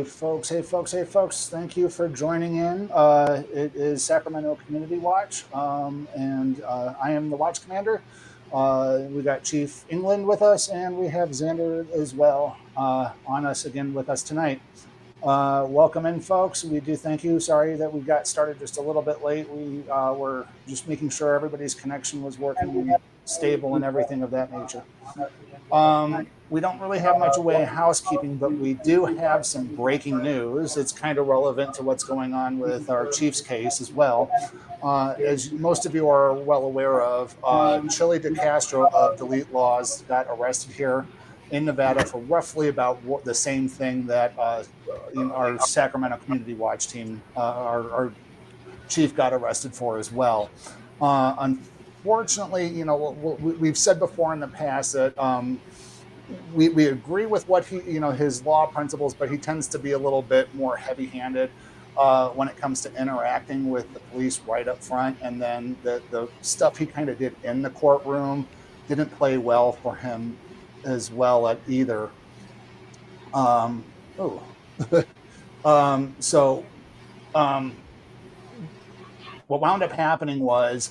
folks. Hey, folks. Hey, folks. Thank you for joining in. It is Sacramento Community Watch, and I am the watch commander. We got Chief England with us, and we have Xander as well on us again with us tonight. Welcome in, folks. We do thank you. Sorry that we got started just a little bit late. We were just making sure everybody's connection was working stable and everything of that nature. We don't really have much away housekeeping, but we do have some breaking news. It's kind of relevant to what's going on with our Chief's case as well. As most of you are well aware of, Chili DeCastro of Delete Laws got arrested here in Nevada for roughly about the same thing that our Sacramento Community Watch team, our chief, got arrested for as well. Unfortunately, we've said before in the past that we agree with what his law principles, but he tends to be a little bit more heavy-handed when it comes to interacting with the police right up front, and then the stuff he kind of did in the courtroom didn't play well for him as well at either. What wound up happening was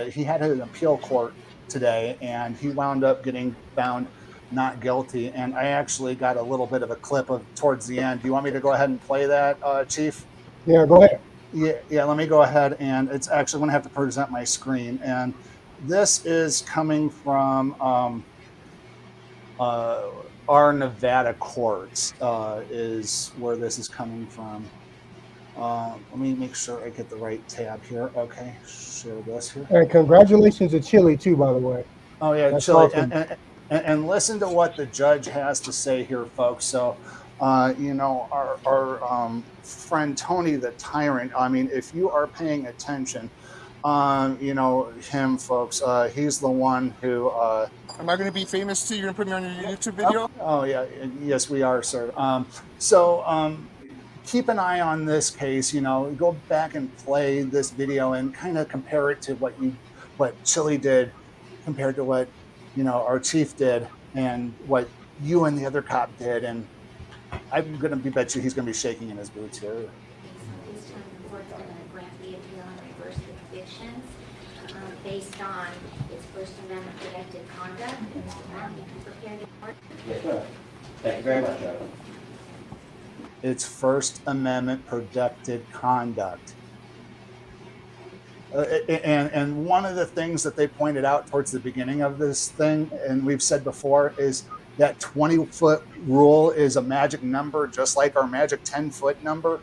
he had an appeal court today, and he wound up getting found not guilty. And I actually got a little bit of a clip of towards the end. Do you want me to go ahead and play that, Chief? Yeah, go ahead. Yeah, let me go ahead, and it's actually going to have to present my screen. And this is coming from our Nevada courts is where this is coming from. Let me make sure I get the right tab here. Okay, share this here. And congratulations to Chili too, by the way. Oh yeah, that's Chili. Awesome. And listen to what the judge has to say here, folks. So, our friend Tony the Tyrant. I mean, if you are paying attention, him, folks. He's the one who. Am I going to be famous too? You're going to put me on your YouTube video? Oh yeah, yes we are, sir. Keep an eye on this case. Go back and play this video and kind of compare it to what Chili did compared to what our chief did and what you and the other cop did. And I'm going to bet you he's going to be shaking in his boots here. This time the court's going to grant the appeal and reverse the convictions based on its First Amendment protected conduct. You can prepare the court. Yes, ma'am. Thank you very much, Joe. It's First Amendment protected conduct. And one of the things that they pointed out towards the beginning of this thing, and we've said before, is that 20-foot rule is a magic number, just like our magic 10-foot number.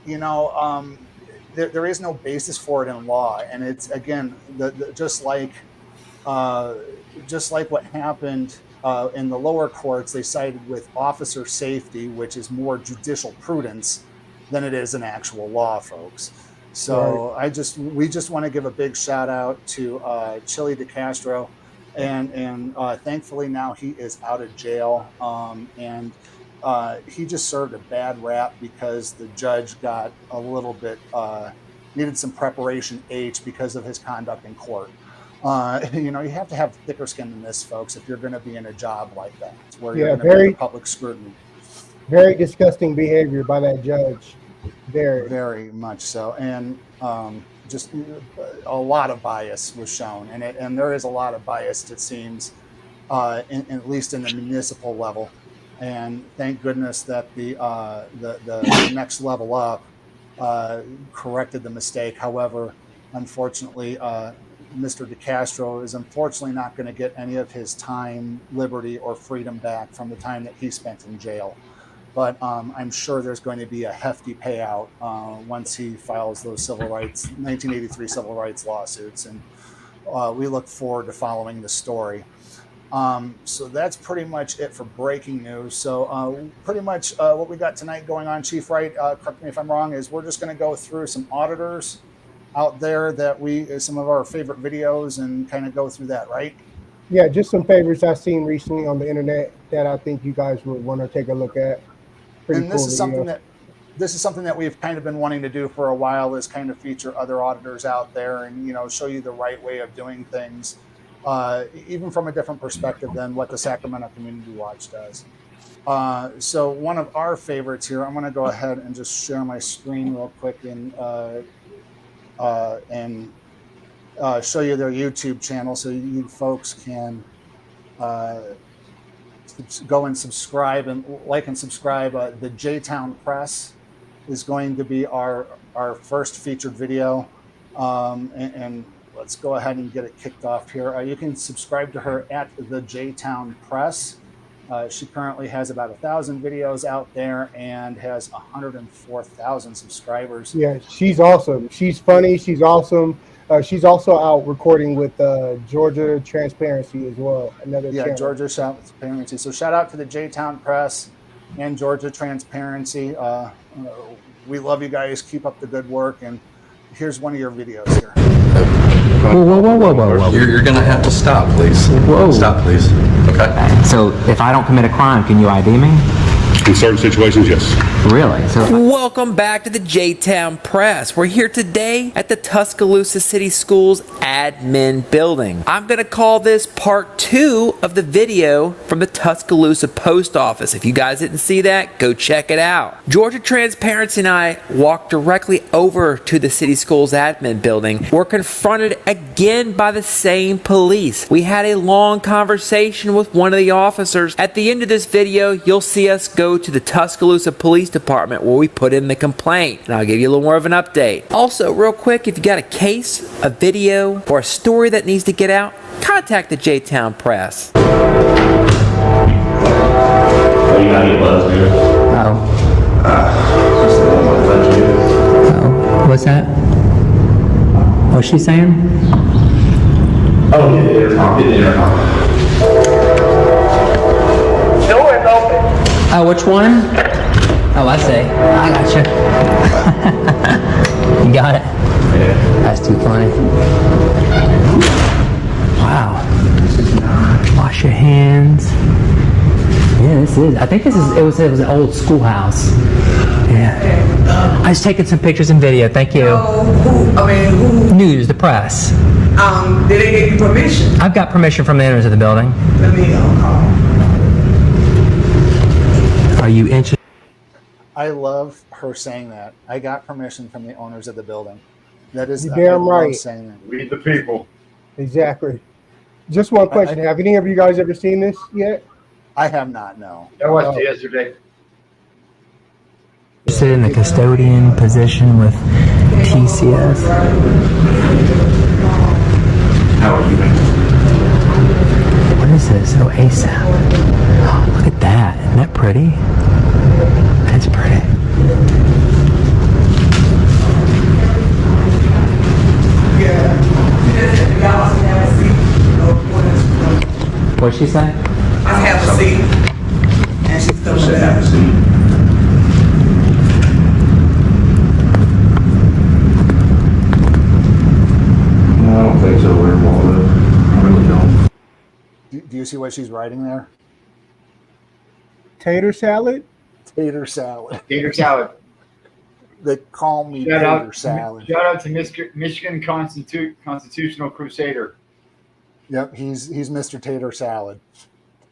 There is no basis for it in law, and it's again just like what happened in the lower courts. They sided with officer safety, which is more judicial prudence than it is an actual law, folks. So right. We just want to give a big shout out to Chili DeCastro, and thankfully now he is out of jail, and he just served a bad rap because the judge got a little bit needed some preparation H because of his conduct in court. You have to have thicker skin than this, folks, if you're going to be in a job like that, where you're going to be public scrutiny. Very disgusting behavior by that judge. Very much so, and just a lot of bias was shown, and there is a lot of bias, it seems, at least in the municipal level. And thank goodness that the next level up corrected the mistake. However, unfortunately, Mr. DeCastro is unfortunately not going to get any of his time, liberty, or freedom back from the time that he spent in jail. But I'm sure there's going to be a hefty payout once he files those 1983 civil rights lawsuits. And we look forward to following the story. So that's pretty much it for breaking news. So pretty much what we got tonight going on, Chief, right? Correct me if I'm wrong, is we're just going to go through some auditors out there that some of our favorite videos and kind of go through that, right? Yeah, just some favorites I've seen recently on the internet that I think you guys would want to take a look at. Pretty and this cool is something that we've kind of been wanting to do for a while, is kind of feature other auditors out there and show you the right way of doing things, even from a different perspective than what the Sacramento Community Watch does. So one of our favorites here, I'm going to go ahead and just share my screen real quick and show you their YouTube channel so you folks can go and subscribe and like and subscribe. The JTown Press is going to be our first featured video, and let's go ahead and get it kicked off here. You can subscribe to her at the JTown Press. She currently has about 1,000 videos out there and has 104,000 subscribers. Yeah, she's awesome. She's funny. She's awesome. She's also out recording with Georgia Transparency as well. Another channel. Georgia Transparency. So shout out to the JTown Press and Georgia Transparency. We love you guys. Keep up the good work. And here's one of your videos here. Whoa. You're going to have to stop, please. Whoa. Stop, please. Okay. So if I don't commit a crime, can you ID me? In certain situations, yes. Really? So Welcome back to the JTown Press. We're here today at the Tuscaloosa City Schools admin building. I'm going to call this part 2 of the video from the Tuscaloosa post office. If you guys didn't see that, go check it out. Georgia Transparency and I walked directly over to the City Schools admin building. We're confronted again by the same police. We had a long conversation with one of the officers. At the end of this video, you'll see us go to the Tuscaloosa Police Department where we put in the complaint, and I'll give you a little more of an update. Also, real quick, if you got a case, a video, or a story that needs to get out, contact the JTown Press. Oh, you got any buzz, dude? oh, what's that? What's she saying? Oh, get the intercom. Get the intercom. Oh, which one? Oh, I see. I gotcha. You got it. Yeah. That's too funny. Wow. Wash your hands. Yeah, this is. I think this is. It was an old schoolhouse. Yeah. I was taking some pictures and video. Thank you. Who? News, the press. Did they give you permission? I've got permission from the owners of the building. Let me call. Are you interested? I love her saying that. I got permission from the owners of the building. That is You're damn I love right. saying that. We the people. Exactly. Just one question. Have any of you guys ever seen this yet? I have not, no. I watched it yesterday. Sit in the custodian position with TCS. How are you? What is this? Oh, ASAP. Oh, look at that. Isn't that pretty? That's pretty. What'd she say? I have a seat. And she's coming Have a down. seat. I don't think so. We're involved. I really don't. Do you see what she's writing there? Tater salad? Tater salad. Tater salad. They call me Shout tater out, salad. shout out to Michigan Constitutional Crusader. Yep, he's Mr. Tater Salad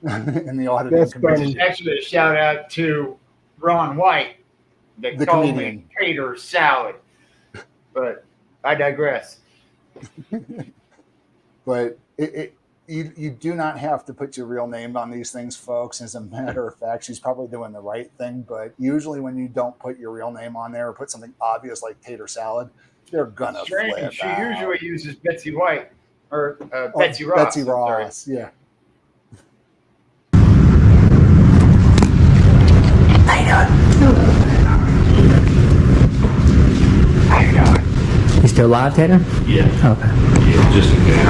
in the auditing That's committee. funny. Actually, a shout out to Ron White. They The called comedian. me Tater Salad. But I digress. But you do not have to put your real name on these things, folks. As a matter of fact, she's probably doing the right thing. But usually when you don't put your real name on there or put something obvious like tater salad, they're gonna flip Strange. She out. usually uses Betsy White or Betsy Ross. Betsy I'm sorry. Ross, yeah. How you doing? You still alive, Tater? Yeah. Okay. Yeah, just in case.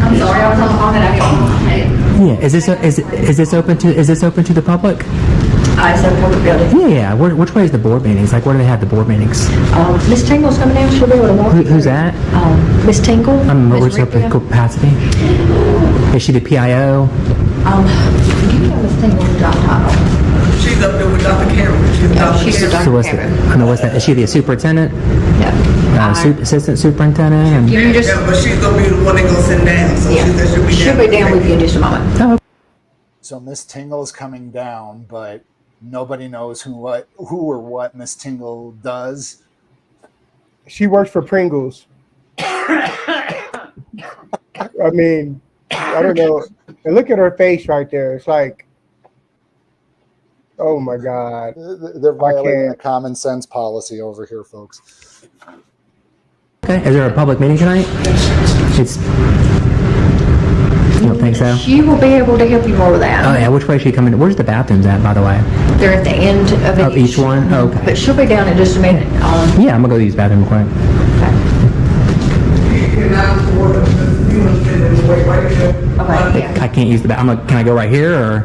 I'm sorry, I was on the phone and I didn't. Yeah. Is this open to the public? I said public building. Yeah. Which way is the board meetings? Like, where do they have the board meetings? Miss Tingle's coming down. She'll be able to walk. Who's that? Miss Tingle. What's her capacity? Is she the PIO? You know Miss Tingle's job title. She's up there with Dr. Cameron. She's Dr. she's Cameron. So what's the, I know what's that? Is she the superintendent? No. Assistant superintendent? And, You just, Yeah, but she's gonna be the one that gonna sit down, so yeah. she said She'll be down with you in just a moment. oh, So Miss Tingle's coming down, but nobody knows who or what Miss Tingle does. She works for Pringles. I mean, I don't know. And look at her face right there. It's like, oh my God. They're violating a common sense policy over here, folks. okay. Is there a public meeting tonight? It's, you don't think so? She will be able to help you more with that. Oh yeah, which way is she coming? Where's the bathrooms at, by the way? They're at the end of Of each one? Oh, okay. But she'll be down in just a minute. Yeah, I'm gonna go use the bathroom quick. Okay, yeah. I can't use the bathroom. Can I go right here, or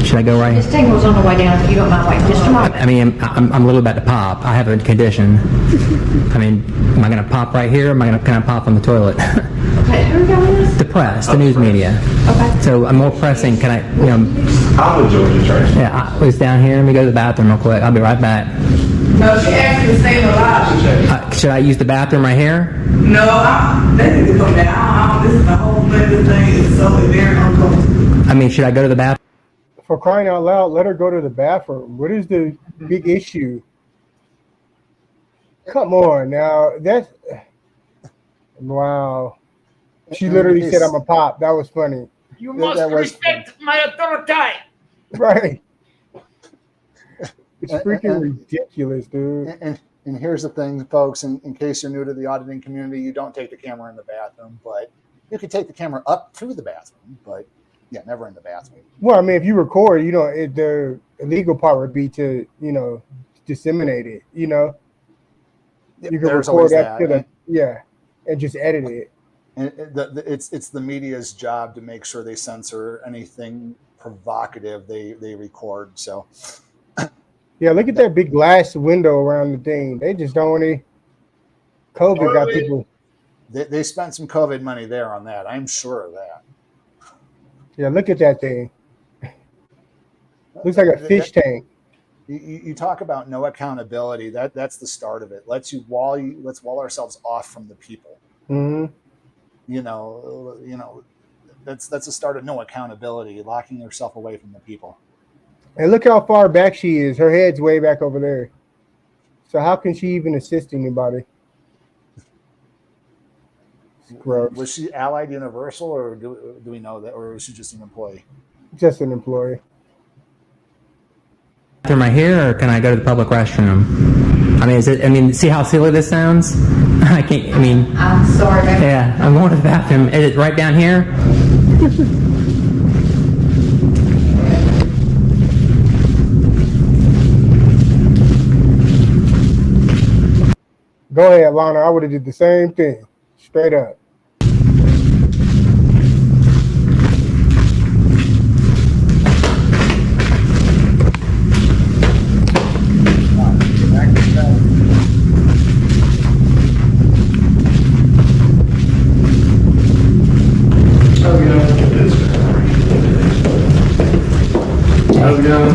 should I go right? Miss Tingle's on the way down if you don't mind waiting just a moment. I mean, I'm a little about to pop. I have a condition. I mean, am I gonna pop right here? Or can I pop on the toilet? Okay, who are you going with? The press, the news media. Okay. So I'm more pressing. Can I, you know? I'm a Georgia Church. Yeah, it's down here. Let me go to the bathroom real quick. I'll be right back. No, she asked me to stay in the lobby. Should I use the bathroom right here? No, they need to come down. This is the whole thing is so very uncomfortable. I mean, should I go to the bathroom? For crying out loud, let her go to the bathroom. What is the big issue? Come on now. That's wow. She literally said I'm a pop. That was funny. You must respect my authority. Right. It's freaking ridiculous, dude. And here's the thing, folks, in case you're new to the auditing community, you don't take the camera in the bathroom, but you can take the camera up through the bathroom, but yeah, never in the bathroom. Well, I mean, if you record, the illegal part would be to, disseminate it, You can record that to and just edit it. And it's the media's job to make sure they censor anything provocative they record. So, yeah, look at that big glass window around the thing. They just don't want to. COVID got people. They spent some COVID money there on that. I'm sure of that. Yeah, look at that thing. Looks like a fish tank. You talk about no accountability. That's the start of it. Let's wall ourselves off from the people. Mm-hmm. That's the start of no accountability, locking yourself away from the people. And look how far back she is. Her head's way back over there. So how can she even assist anybody? Gross. Was she Allied Universal, or do we know that, or was she just an employee? Just an employee. Bathroom right here, or can I go to the public restroom? I mean, see how silly this sounds? I can't, I'm sorry, baby. Yeah, I'm going to the bathroom. Is it right down here? Go ahead, Lana. I would have did the same thing. Straight up.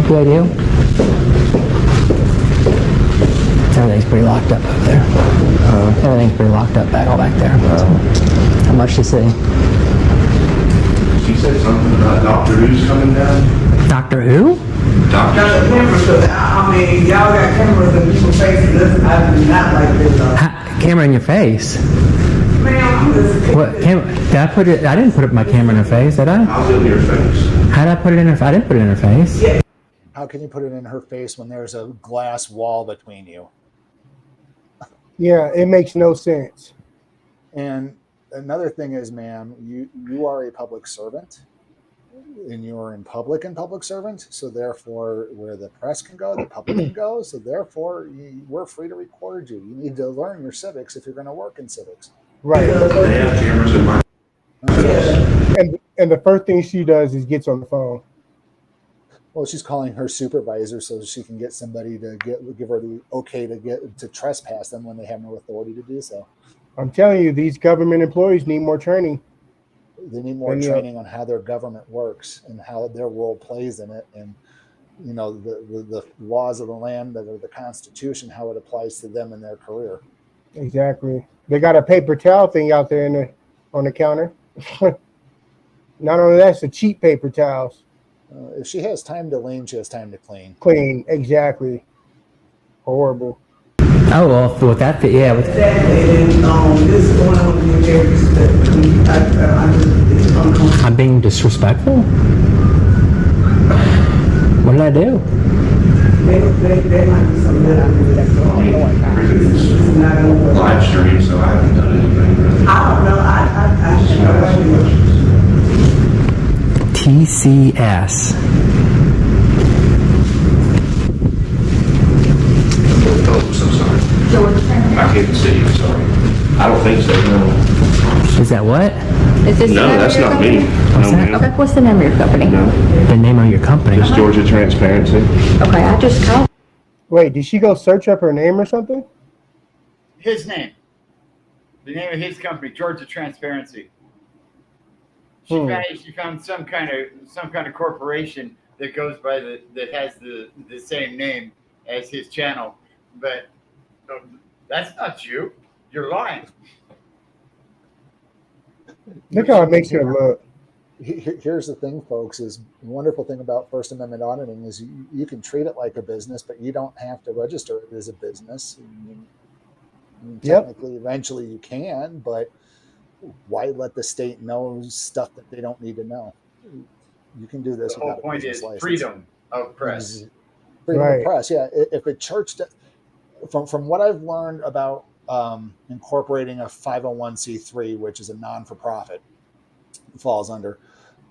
Good idea. Everything's pretty locked up over there. Everything's pretty locked up all back there. Not much to see. She said something about Dr. Who's coming down. Doctor who? Dr. Cameron, I mean, y'all got cameras in people's faces. I do not like this. Camera in your face? Ma'am, I'm just... What camera? Did I put it? I didn't put my camera in her face, did I? I was in your face. How did I put it in her? I didn't put it in her face. Yeah. How can you put it in her face when there's a glass wall between you? Yeah, it makes no sense. And another thing is, ma'am, you are a public servant, and you are in public servant. So therefore, where the press can go, the public can go. So therefore, we're free to record you. You need to learn your civics if you're going to work in civics. Right. They have cameras in my. And the first thing she does is gets on the phone. Well, she's calling her supervisor so she can get somebody to give her the okay to trespass them when they have no authority to do so. I'm telling you, these government employees need more training. They need more training on how their government works and how their role plays in it. And you know, the laws of the land, that are the Constitution, how it applies to them in their career. Exactly. They got a paper towel thing out there on the counter. Not only that, it's the cheap paper towels. If she has time to lean, she has time to clean. Clean, exactly. Horrible. Oh well, with that, yeah. With This is one of the very respectful. I'm being disrespectful. What did I do? They might be something that I'm doing that's wrong. Live stream, so I haven't done anything really. I don't know. TCS. Oh, I'm so sorry. I can't see you, sorry. I don't think so, no. Is that what? Is this No, that's not me. What's that? Okay, what's the name of your company? The name of your company. It's Georgia Transparency. Okay, I just called. Wait, did she go search up her name or something? His name. The name of his company, Georgia Transparency. She found some kind of corporation that goes by that has the same name as his channel, but that's not you. You're lying. Look how it makes her look. Here's the thing, folks, is the wonderful thing about First Amendment auditing is you can treat it like a business, but you don't have to register it as a business. Technically, eventually you can, but why let the state know stuff that they don't need to know? You can do this. The whole point is freedom of press. Freedom of press, yeah. If a church, from what I've learned about incorporating a 501c3, which is a non-for-profit, falls under,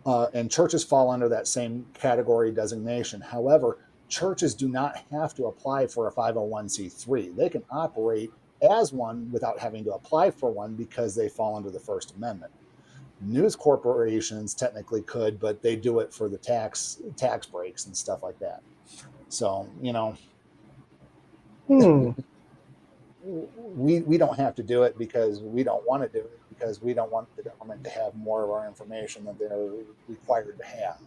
and churches fall under that same category designation. However, churches do not have to apply for a 501c3. They can operate as one without having to apply for one because they fall under the First Amendment. News corporations technically could, but they do it for the tax breaks and stuff like that. So, you know, we don't have to do it because we don't want to do it, because we don't want the government to have more of our information than they're required to have.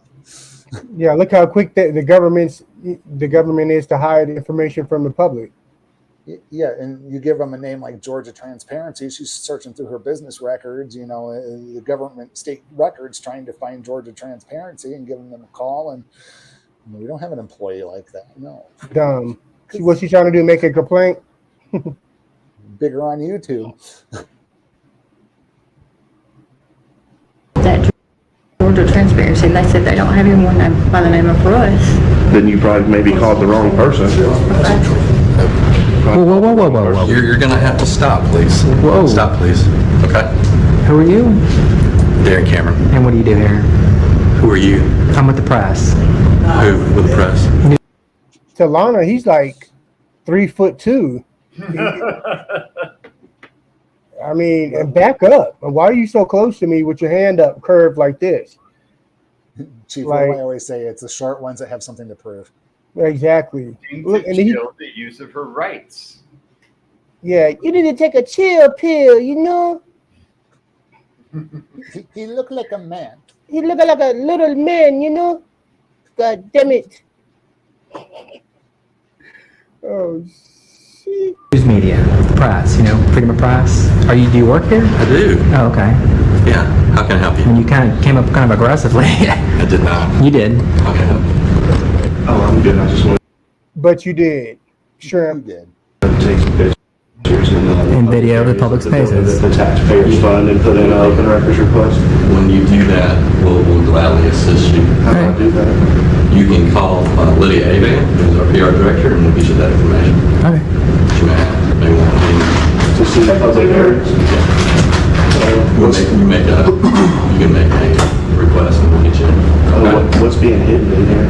Yeah, look how quick the government is to hide information from the public. Yeah, and you give them a name like Georgia Transparency. She's searching through her business records, you know, the government state records, trying to find Georgia Transparency and giving them a call. And we don't have an employee like that. No. Dumb. What's she trying to do? Make a complaint? Bigger on YouTube. That Georgia Transparency, and they said they don't have anyone by the name of Russ. Then you probably maybe called the wrong person. Whoa. You're gonna have to stop, please. Whoa. Stop, please. Okay. Who are you? Darren Cameron. And what do you do here? Who are you? I'm with the press. Who with the press? To Lana, he's like 3'2". I mean, and back up. Why are you so close to me with your hand up, curved like this? Chief, what do I always say? It's the short ones that have something to prove. Exactly. Look, and the use of her rights. Yeah, you need to take a chill pill, you know? He looked like a man. He looked like a little man, you know? God damn it. Oh, shit. News media, the press, you know, freedom of press. Do you work here? I do. Oh, okay. Yeah. How can I help you? And you kind of came up kind of aggressively. I did not. You did. How can I help you? Oh, I'm good. I just want But you did. Sure. You did. to take some pictures And video of the public spaces. The taxpayers fund and put in an open records request. When you do that, we'll gladly assist you. How do I do that? You can call Lydia Avan, who's our PR director, and we'll get you that information. Okay. You may want To see the public areas. to you can make a request and we'll get you. Okay? What's being hidden in here?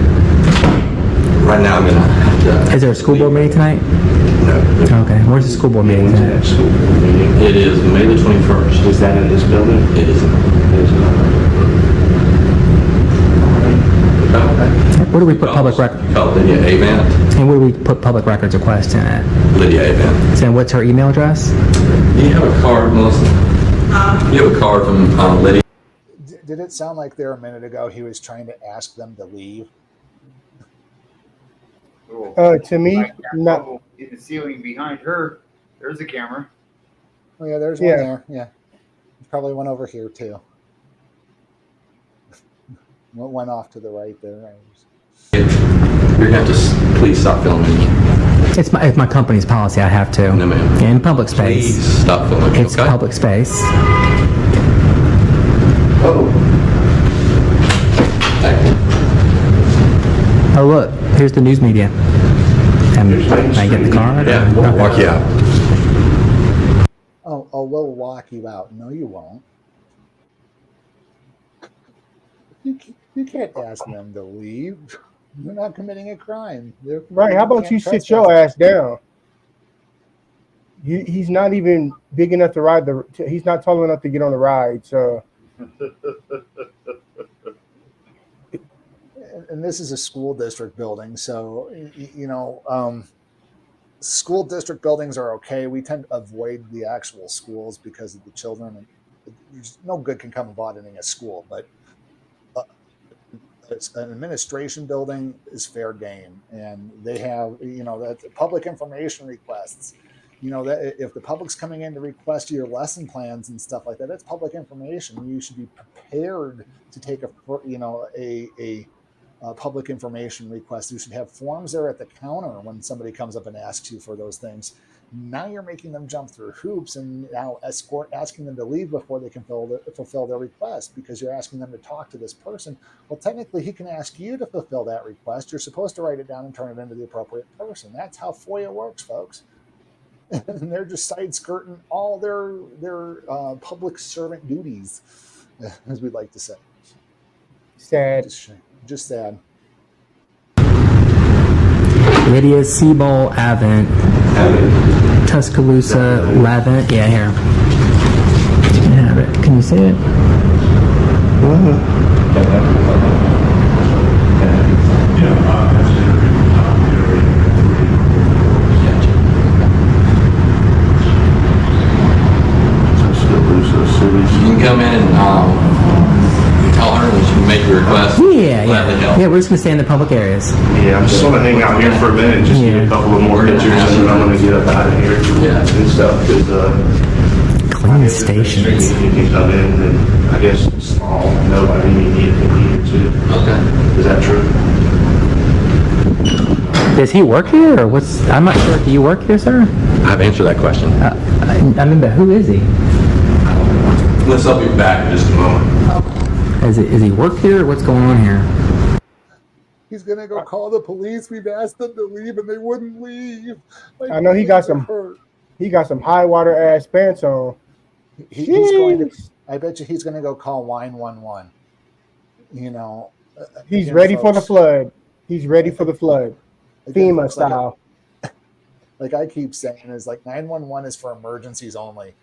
Right now, I'm gonna have to. Is there a school board meeting tonight? No. Okay. Where's the school board meeting When's tonight? that school board meeting? It is May the 21st. Is that in this building? It is. It is not. Okay. Where do we put public records? Call Lydia Avant. And where do we put public records request in at? Lydia Avant. So what's her email address? Do you have a card, Melissa? You have a card from Lydia? Did it sound like there a minute ago he was trying to ask them to leave? To me, like that not. bubble in the ceiling behind her. There's a camera. Oh yeah, there's one there. Yeah, there's probably one over here too. One off to the right there. You're gonna have to please stop filming. It's my company's policy. I have to. No, ma'am. In public space. Please stop filming. It's public space. Oh look, here's the news media. Can I get the card? Yeah, we'll walk you out. Oh, we'll walk you out. No, you won't. You can't ask them to leave. They're not committing a crime. Right? How about you sit your ass down? He's not even big enough to ride the. He's not tall enough to get on the ride. So. And this is a school district building, so school district buildings are okay. We tend to avoid the actual schools because of the children, and no good can come of auditing a school. But it's an administration building is fair game, and they have that public information requests. That if the public's coming in to request your lesson plans and stuff like that, that's public information. You should be prepared to take a public information request. You should have forms there at the counter when somebody comes up and asks you for those things. Now you're making them jump through hoops and now asking them to leave before they can fulfill their request because you're asking them to talk to this person. Well, technically, he can ask you to fulfill that request. You're supposed to write it down and turn it into the appropriate person. That's how FOIA works, folks. And they're just side-skirting all their public servant duties, as we'd like to say. Sad. Just sad. Lydia Seabold Avant. Tuscaloosa Lavent. Yeah, here. Yeah, can you see it? You can come in and tell her that you can make your request. Yeah. Yeah, we're just going to stay in the public areas. Yeah, I'm just going to hang out here for a minute and just get a couple of more pictures, and then I'm going to get up out of here and stuff. Clean stations. You can come in, and I guess small, nobody need a computer too. Okay. Is that true? Does he work here, or what's? I'm not sure. Do you work here, sir? I've answered that question. I mean, but who is he? Let's be back in just a moment. Is he work here, or what's going on here? He's gonna go call the police. We've asked them to leave, and they wouldn't leave. I know he got some high water ass pants on. He's going to. I bet you he's gonna go call 911. He's ready for the flood. He's ready for the flood. FEMA style. Like I keep saying, is like 911 is for emergencies only.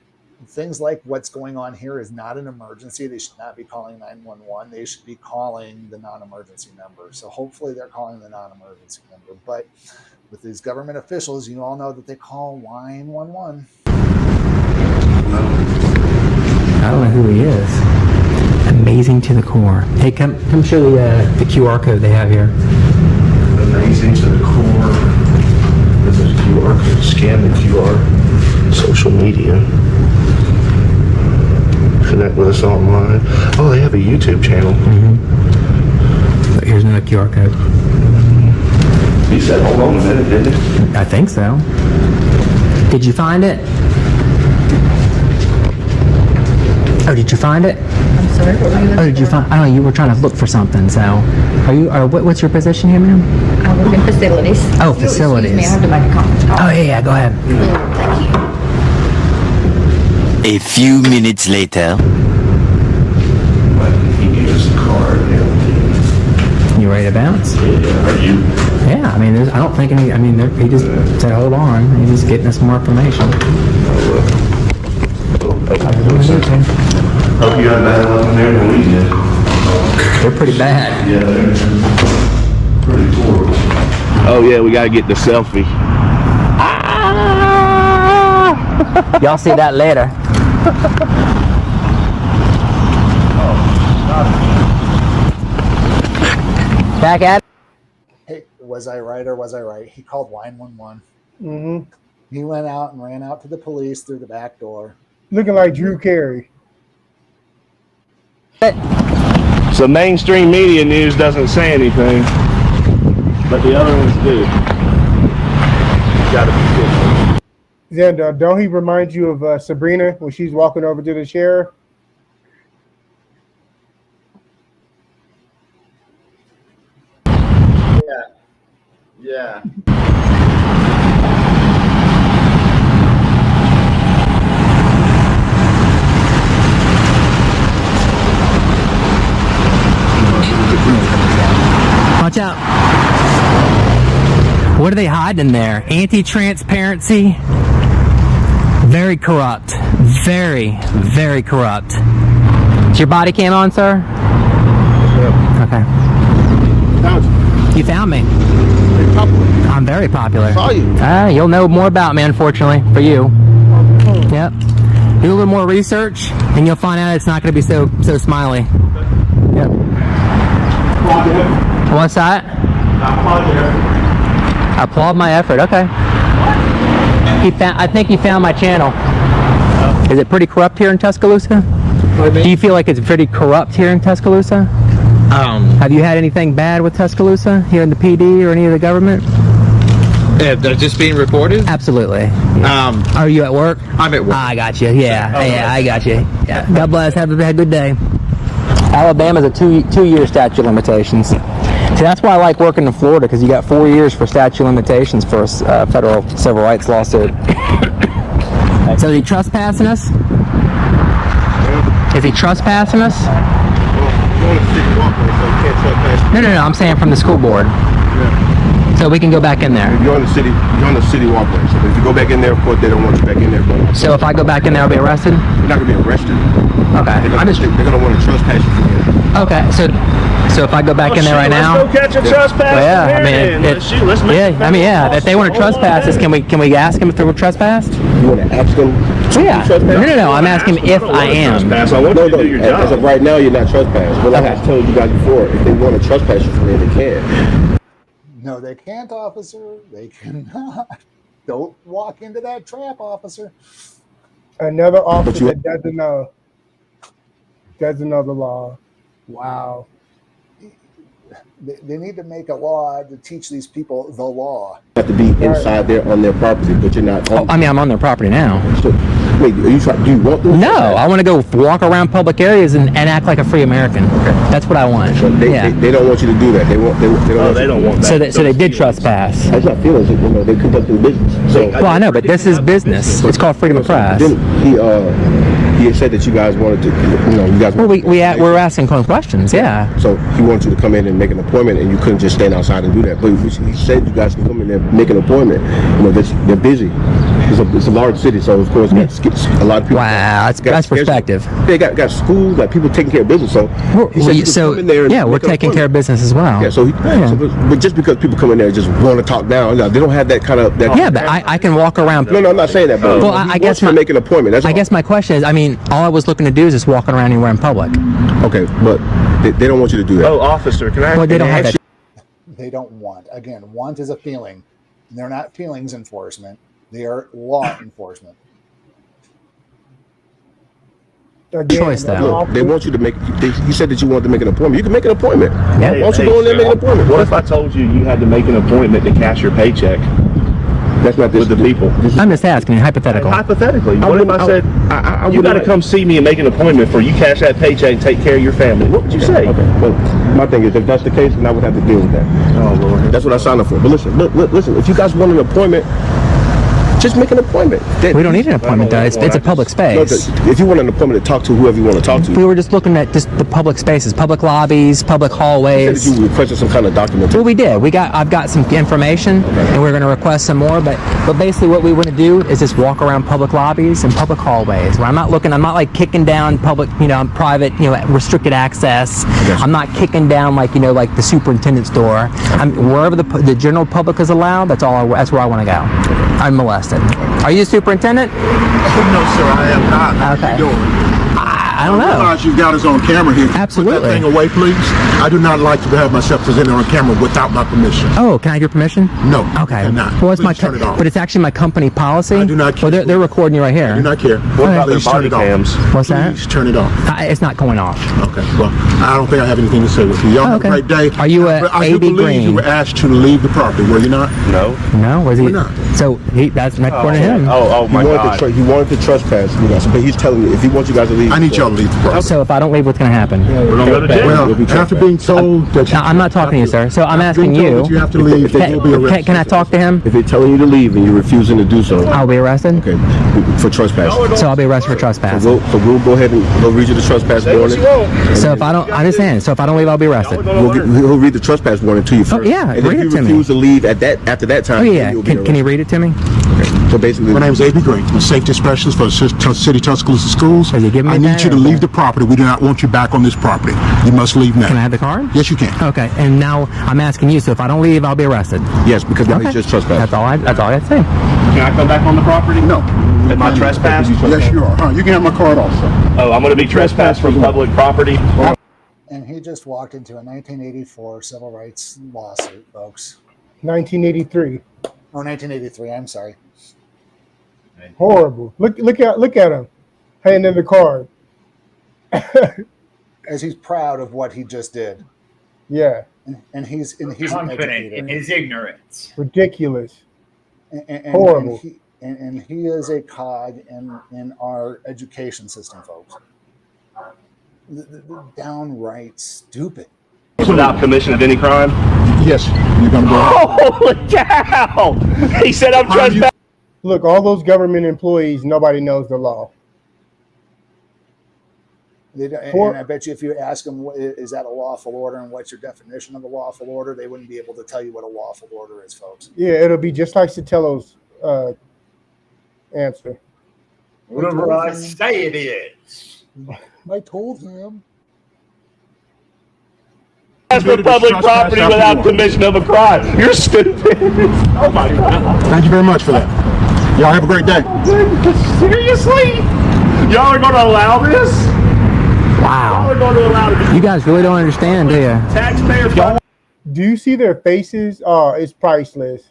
Things like what's going on here is not an emergency. They should not be calling 911. They should be calling the non-emergency number. So hopefully they're calling the non-emergency number. But with these government officials, you all know that they call 911. I don't know who he is. Amazing to the core. Hey, come show the QR code they have here. Amazing to the core. There's a QR code. Scan the QR. Social media. Connect with us online. Oh, they have a YouTube channel. But here's another QR code. You said hold on a minute, didn't you? I think so. Did you find it? Oh, did you find it? I'm sorry, what were you looking Oh, did you find? I don't know. You were trying to look for something. So, are you? What's your position here, ma'am? I work in facilities. Oh, If you'll facilities. Excuse me, I have to make a conference call. Oh yeah, go ahead. Thank you. A few minutes later. He gave us a card and everything. You ready to bounce? Yeah, are you? Yeah, I mean, I don't think any. I mean, he just said, "Hold on." He's just getting us more information. Hope you got bad luck in there than we did. They're pretty bad. Yeah, they're pretty poor. Oh yeah, we gotta get the selfie. Y'all see that later. Back at. Hey, was I right or was I right? He called 911. Mm-hmm. He went out and ran out to the police through the back door. Looking like Drew Carey. So mainstream media news doesn't say anything, but the other ones do. You gotta be careful. Xander, don't he remind you of Sabrina when she's walking over to the sheriff? Yeah. Watch out. What are they hiding in there? Anti-transparency. Very corrupt. Very, very corrupt. Is your body cam on, sir? Okay. You found me. I'm very popular. Saw you. You'll know more about me, unfortunately, for you. Yep. Do a little more research, and you'll find out it's not going to be so smiley. Yep. What's that? I applaud my effort. Okay. I think he found my channel. Is it pretty corrupt here in Tuscaloosa? Do you feel like it's pretty corrupt here in Tuscaloosa? Have you had anything bad with Tuscaloosa here in the PD or any of the government? They're just being reported? Absolutely. Are you at work? I'm at work. I got you. Yeah, I got you. Yeah. God bless. Have a good day. Alabama's a two-year statute of limitations. See, that's why I like working in Florida, because you got 4 years for statute of limitations for a federal civil rights lawsuit. So is he trespassing us? Is he trespassing us? No, I'm saying from the school board. So we can go back in there. You're on the city walkway. So if you go back in there, of course, they don't want you back in there. But so if I go back in there, I'll be arrested? You're not going to be arrested. Okay. They're going to want to trespass you from here. Okay, so if I go back in there right now, let's go catch a trespass. Well, yeah, I mean, if they want to trespass us, can we ask them if they were trespassed? You want to ask them? Yeah. No. I'm asking if I am. I want you to do your job. As of right now, you're not trespassed. But like I was telling you guys before, if they want to trespass you from there, they can. No, they can't, officer. They cannot. Don't walk into that trap, officer. Another officer that doesn't know the law. Wow. They need to make a law to teach these people the law. You have to be inside there on their property, but you're not. I'm on their property now. So, wait, do you want them? No, I want to go walk around public areas and act like a free American. Okay. That's what I want. So they don't want you to do that. They don't want that. So they did trespass. That's not feelings. They conducting business. So, well, I know, but this is business. It's called freedom of press. He had said that you guys wanted to, you guys. Well, we're asking questions, yeah. So he wanted you to come in and make an appointment, and you couldn't just stand outside and do that. But he said you guys can come in there and make an appointment. They're busy. It's a large city, so of course a lot of people. Wow, that's perspective. They got schools, like people taking care of business. So he said you can come in there and we're taking care of business as well. Yeah, but just because people come in there and just want to talk down, they don't have that kind of. Yeah, but I can walk around. No, I'm not saying that. But well, I guess to make an appointment. That's I guess my question is, all I was looking to do is just walking around anywhere in public. Okay, but they don't want you to do that. Oh, officer, can I? Well, they don't have that. They don't want. Again, want is a feeling. They're not feelings enforcement. They are law enforcement. Choice though. They want you to make. You said that you wanted to make an appointment. You can make an appointment. Yeah. Why don't you go in there and make an appointment? What if I told you you had to make an appointment to cash your paycheck? That's not this, with the people. I'm just asking, hypothetical. Hypothetically, what if I said you got to come see me and make an appointment for you cash that paycheck and take care of your family? What would you say? Okay. Well, my thing is, if that's the case, then I would have to deal with that. Oh Lord, that's what I signed up for. But listen. If you guys want an appointment, just make an appointment. We don't need an appointment, though. It's a public space. No, if you want an appointment to talk to whoever you want to talk to. We were just looking at just the public spaces, public lobbies, public hallways. You said that you requested some kind of document. Well, we did. I've got some information, and we're going to request some more. But basically, what we want to do is just walk around public lobbies and public hallways. Where I'm not like kicking down public, private, restricted access. I'm not kicking down like the superintendent's door. Wherever the general public is allowed. That's where I want to go. Unmolested. Are you the superintendent? No, sir, I am not. Okay. What are you doing? I don't know. I realize you've got us on camera here. Absolutely. Put that thing away, please. I do not like to have myself presented on camera without my permission. Oh, can I get your permission? No. Okay. Cannot. Well, it's Please turn it off. but it's actually my company policy. I do not care. Well, they're recording you right here. I do not care. What about their body cams? What's that? Please turn it off. It's not going off. Okay. Well, I don't think I have anything to say with you. Y'all have a great day. Are you a I do AB believe Green? you were asked to leave the property, were you not? No. No, was he? We're not. So that's not according to him. Oh my God. He wanted to trespass, you guys, but he's telling you if he wants you guys to leave. I need y'all to leave the property. So if I don't leave, what's going to happen? We're gonna go to jail. Well, after being told that No, I'm not talking to you, sir. So I'm asking you. you have to leave, they will be arrested. Can I talk to him? If they're telling you to leave and you're refusing to do so, I'll be arrested. okay, for trespass. So I'll be arrested for trespass. So we'll go ahead and he'll read you the trespass warning. So if I don't, I understand. So if I don't leave, I'll be arrested. He'll read the trespass warning to you first. yeah, and read if it you to me. refuse to leave after that time, Oh yeah. you'll be Can you read it to me? arrested. So basically, My name is A.B. Green. I'm a safety specialist for the City Tuscaloosa Schools. Are you giving me I need that you to or- leave the property. We do not want you back on this property. You must leave now. Can I have the card? Yes, you can. Okay. And now I'm asking you. So if I don't leave, I'll be arrested. yes, because now he's just trespassing. That's all I say. Can I come back on the property? No. Am I trespassed? Yes, you are. You can have my card also. Oh, I'm going to be trespassed from public property. And he just walked into a 1984 civil rights lawsuit, folks. 1983. Oh, 1983. I'm sorry. Horrible. Look at him. Handing the card. As he's proud of what he just did. Yeah. And he's an Confident educator. in his ignorance. Ridiculous. And Horrible. And he is a cog in our education system, folks. The downright stupid. Without commission of any crime? Yes. You're going to go. Holy cow! He said I'm trespassing. Look, all those government employees, nobody knows the law. And I bet you if you ask them, is that a lawful order and what's your definition of a lawful order, they wouldn't be able to tell you what a lawful order is, folks. Yeah, it'll be just like Sotelo answer. Whatever I say it is. I told him. For public property without commission of a crime. You're stupid. Oh my God. Thank you very much for that. Y'all have a great day. Seriously? Y'all are going to allow this? Wow. Y'all are going to allow this? You guys really don't understand, do you? Taxpayer funds. Do you see their faces? Oh, it's priceless.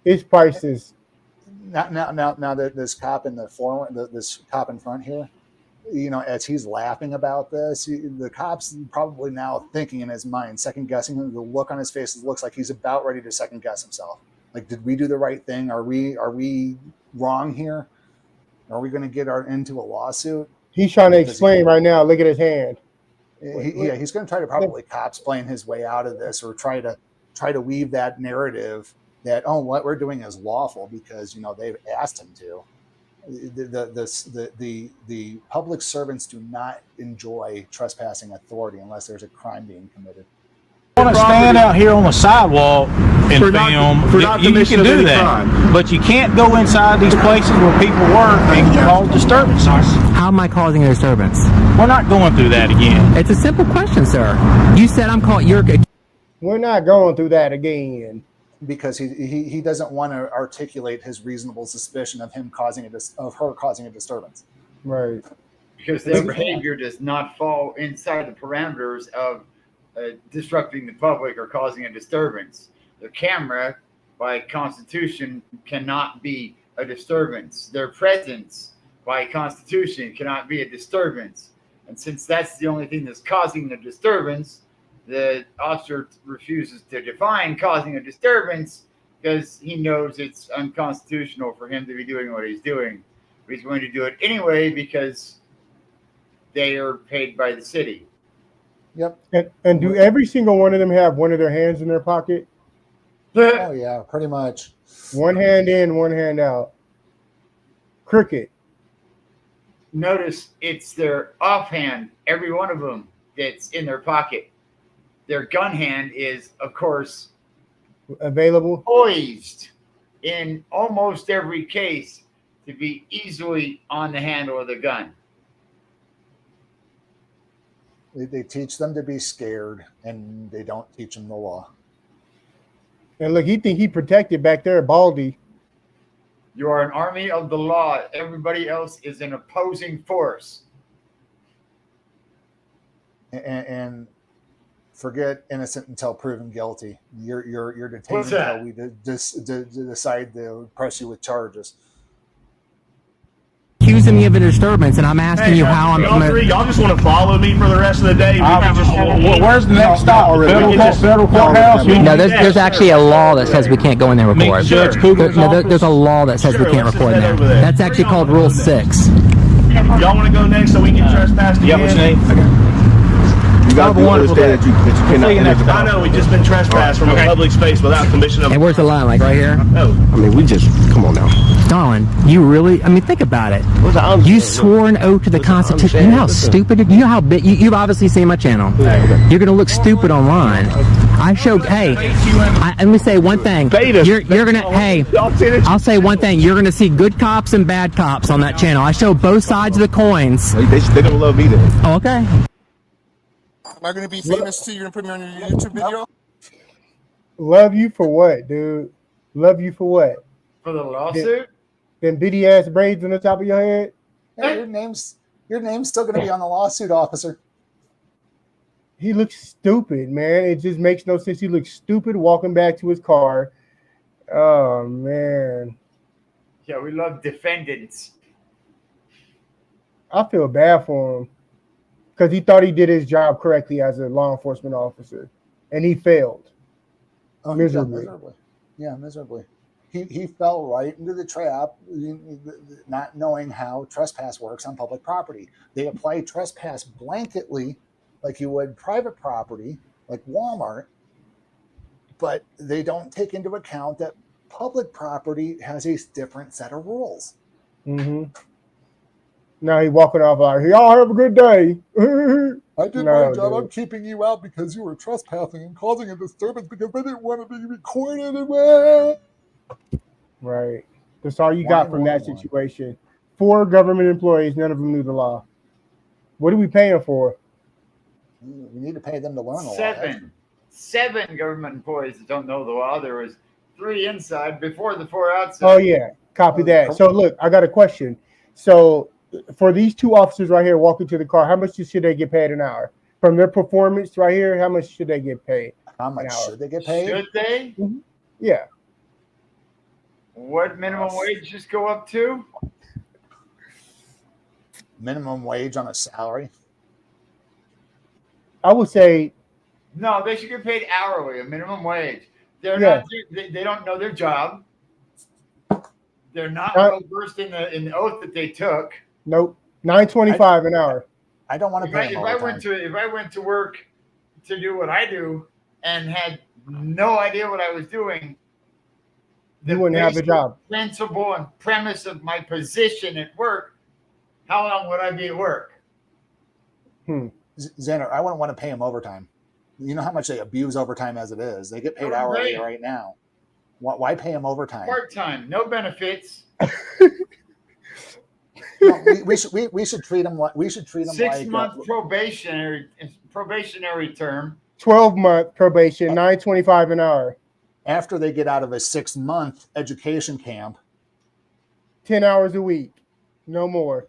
It's priceless. Now this cop in the forward, this cop in front here, you know, as he's laughing about this, the cop's probably now thinking in his mind, second guessing him. The look on his face looks like he's about ready to second guess himself. Like, did we do the right thing? Are we wrong here? Are we going to get into a lawsuit? He's trying to explain right now. Look at his hand. He's going to try to probably copsplain his way out of this, or try to weave that narrative that, oh, what we're doing is lawful because, you know, they've asked him to. The public servants do not enjoy trespassing authority unless there's a crime being committed. You want to stand out here on the sidewalk and film, you can do that, but you can't go inside these places where people work and cause disturbances. How am I causing a disturbance? We're not going through that again. It's a simple question, sir. You said I'm calling. We're not going through that again. Because he doesn't want to articulate his reasonable suspicion of her causing a disturbance. Right. Because their behavior does not fall inside the parameters of disrupting the public or causing a disturbance. The camera, by Constitution, cannot be a disturbance. Their presence, by Constitution, cannot be a disturbance. And since that's the only thing that's causing the disturbance, the officer refuses to define causing a disturbance because he knows it's unconstitutional for him to be doing what he's doing. But he's going to do it anyway because they are paid by the city. Yep. And do every single one of them have one of their hands in their pocket? Oh, yeah, pretty much. One hand in, one hand out. Crooked. Notice it's their offhand, every one of them that's in their pocket. Their gun hand is, of course, available, poised in almost every case to be easily on the handle of the gun. They teach them to be scared, and they don't teach them the law. And look, he think he protected back there, Baldy. You are an army of the law. Everybody else is an opposing force. and forget innocent until proven guilty. You're detained until we decide to press you with charges. Accusing me of a disturbance, and I'm asking you how I'm. Y'all just want to follow me for the rest of the day? Where's the next stop? Federal courthouse? No, there's actually a law that says we can't go in there and record. There's a law that says we can't record in there. That's actually called Rule 6. Y'all want to go next so we can trespass again? Yeah, what's your name? Okay. You got to understand that you cannot. I know, we just been trespassed from a public space without permission of. And where's the line? Like right here? No. I mean, we just come on now. Darling, you really? I mean, think about it. You swore an oath to the Constitution. You know how stupid? You know how big? You've obviously seen my channel. You're gonna look stupid online. I showed. Hey, let me say one thing. You're gonna. Hey, I'll say one thing. You're gonna see good cops and bad cops on that channel. I show both sides of the coins. They're gonna love me then. Oh, okay. Am I going to be famous too? You're going to put me on your YouTube video? Love you for what, dude? Love you for what? For the lawsuit? Them bitty ass braids on the top of your head? Hey, your name's still going to be on the lawsuit, officer. He looks stupid, man. It just makes no sense. He looks stupid walking back to his car. Oh, man. Yeah, we love defendants. I feel bad for him because he thought he did his job correctly as a law enforcement officer, and he failed. Oh, miserably. Yeah, miserably. He fell right into the trap, not knowing how trespass works on public property. They apply trespass blanketly, like you would private property, like Walmart, but they don't take into account that public property has a different set of rules. Mm-hmm. Now he's walking off like, y'all have a good day. I did my job. I'm keeping you out because you were trespassing and causing a disturbance because I didn't want to be recorded. Right. That's all you got from that situation. 4 government employees, none of them knew the law. What are we paying for? We need to pay them to learn the law. 7 government employees that don't know the law. There was 3 inside before the 4 outside. Oh, yeah. Copy that. So, look, I got a question. So, for these 2 officers right here walking to the car, how much should they get paid an hour? From their performance right here, how much should they get paid? How much should they get paid? Should they? Mm-hmm. Yeah. What minimum wage just go up to? Minimum wage on a salary? I would say. No, they should get paid hourly, a minimum wage. They're not. They don't know their job. They're not well versed in the oath that they took. Nope. $9.25 an hour. I don't want to pay them if I went to work to do what I do and had no idea what I was doing, you wouldn't have the job. Principle and premise of my position at work, how long would I be at work? Xander, I wouldn't want to pay them overtime. You know how much they abuse overtime as it is. They get paid hourly right now. Why pay them overtime? Part-time, no benefits. No, we should treat them like 6-month probationary term. 12-month probation, $9.25 an hour. After they get out of a 6-month education camp, 10 hours a week, no more.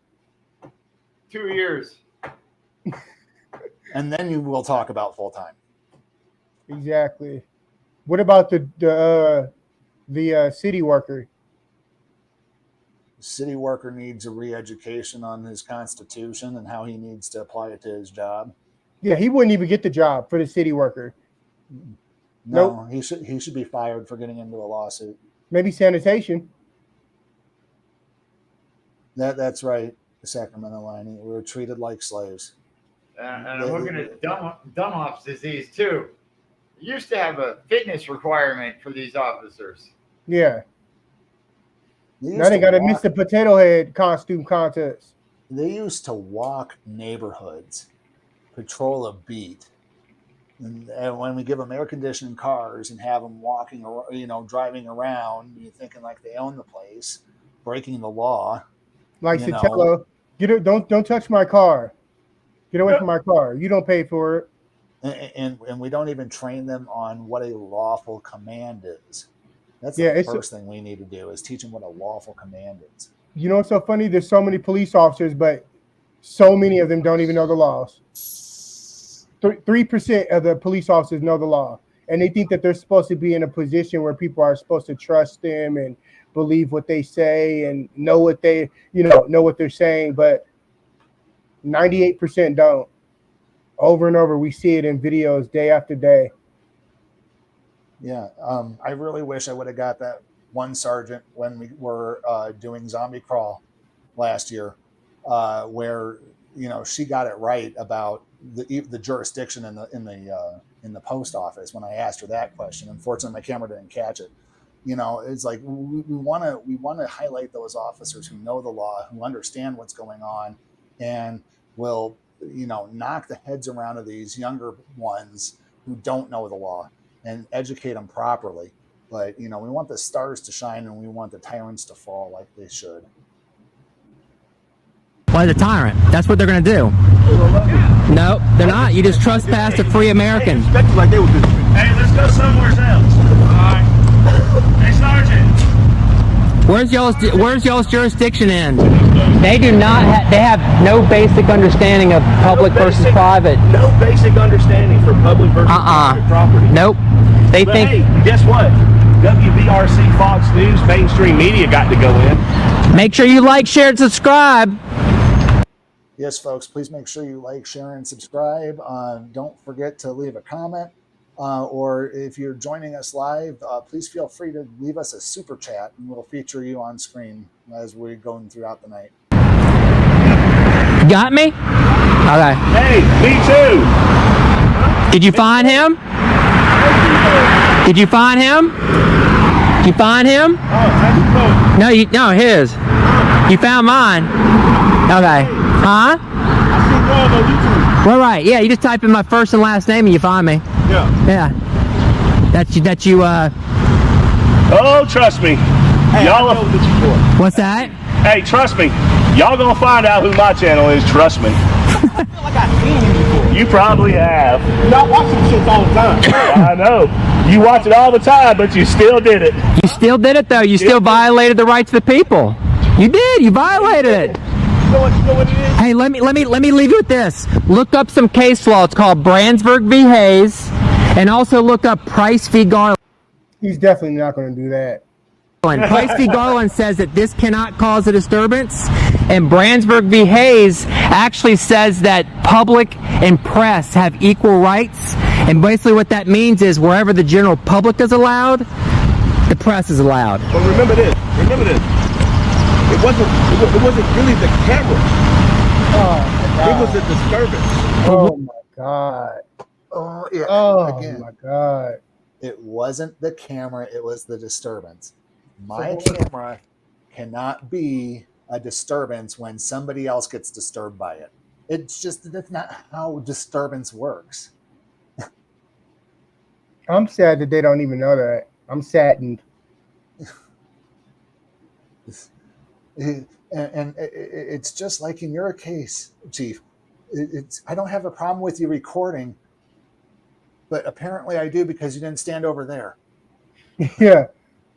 2 years. And then you will talk about full time. Exactly. What about the city worker? The city worker needs a re-education on his constitution and how he needs to apply it to his job. Yeah, he wouldn't even get the job for the city worker. No, he should be fired for getting into a lawsuit. Maybe sanitation. That's right, Sacramento Lana. We were treated like slaves. And I'm looking at dumb-off's disease too. They used to have a fitness requirement for these officers. Yeah. Now they got to miss the potato head costume contest. They used to walk neighborhoods, patrol a beat. And when we give them air-conditioned cars and have them walking, driving around, you're thinking like they own the place, breaking the law. Like Sotelo, don't touch my car. Get away from my car. You don't pay for it. And we don't even train them on what a lawful command is. That's the first thing we need to do is teach them what a lawful command is. You know what's so funny? There's so many police officers, but so many of them don't even know the laws. 3% of the police officers know the law, and they think that they're supposed to be in a position where people are supposed to trust them and believe what they say and know what they, know what they're saying. But 98% don't. Over and over, we see it in videos day after day. Yeah, I really wish I would have got that one sergeant when we were doing Zombie Crawl last year, where she got it right about the jurisdiction in the post office when I asked her that question. Unfortunately, my camera didn't catch it. It's like we want to highlight those officers who know the law, who understand what's going on, and will knock the heads around of these younger ones who don't know the law and educate them properly. But we want the stars to shine and we want the tyrants to fall like they should. Why the tyrant? That's what they're going to do. No, they're not. You just trespassed a free American. Hey, let's go somewhere else. All right. Hey, Sergeant. Where's y'all's jurisdiction in? They do not. They have no basic understanding of public versus private. No basic understanding for public versus private property. Nope. They think. Hey, guess what? WBRC, Fox News, mainstream media got to go in. Make sure you like, share, and subscribe. Yes, folks, please make sure you like, share, and subscribe. Don't forget to leave a comment. Or if you're joining us live, please feel free to leave us a super chat and we'll feature you on screen as we're going throughout the night. Got me? Okay. Hey, me too. Did you find him? Did you find him? Did you find him? No, his. You found mine. Okay. Huh? Well, right. Yeah, you just type in my first and last name and you find me. Yeah. That you. Oh, trust me. Hey, y'all. What's that? Hey, trust me. Y'all gonna find out who my channel is. Trust me. I feel like I've seen you before. You probably have. Y'all watch some shit all the time. I know. You watch it all the time, but you still did it. You still did it though. You still violated the rights of the people. You did. You violated it. You know what it is? Hey, let me leave you with this. Look up some case law. It's called Brandsburg v. Hayes, and also look up Price v. Garland. He's definitely not going to do that. Price v. Garland says that this cannot cause a disturbance, and Brandsburg v. Hayes actually says that public and press have equal rights, and basically what that means is wherever the general public is allowed, the press is allowed. But remember this. It wasn't really the camera. It was a disturbance. Oh my God. Oh yeah. Oh Again, my God. it wasn't the camera, it was the disturbance. My camera cannot be a disturbance when somebody else gets disturbed by it. That's not how disturbance works. I'm sad that they don't even know that. I'm saddened. And it's just like in your case, Chief. I don't have a problem with you recording, but apparently I do because you didn't stand over there. Yeah,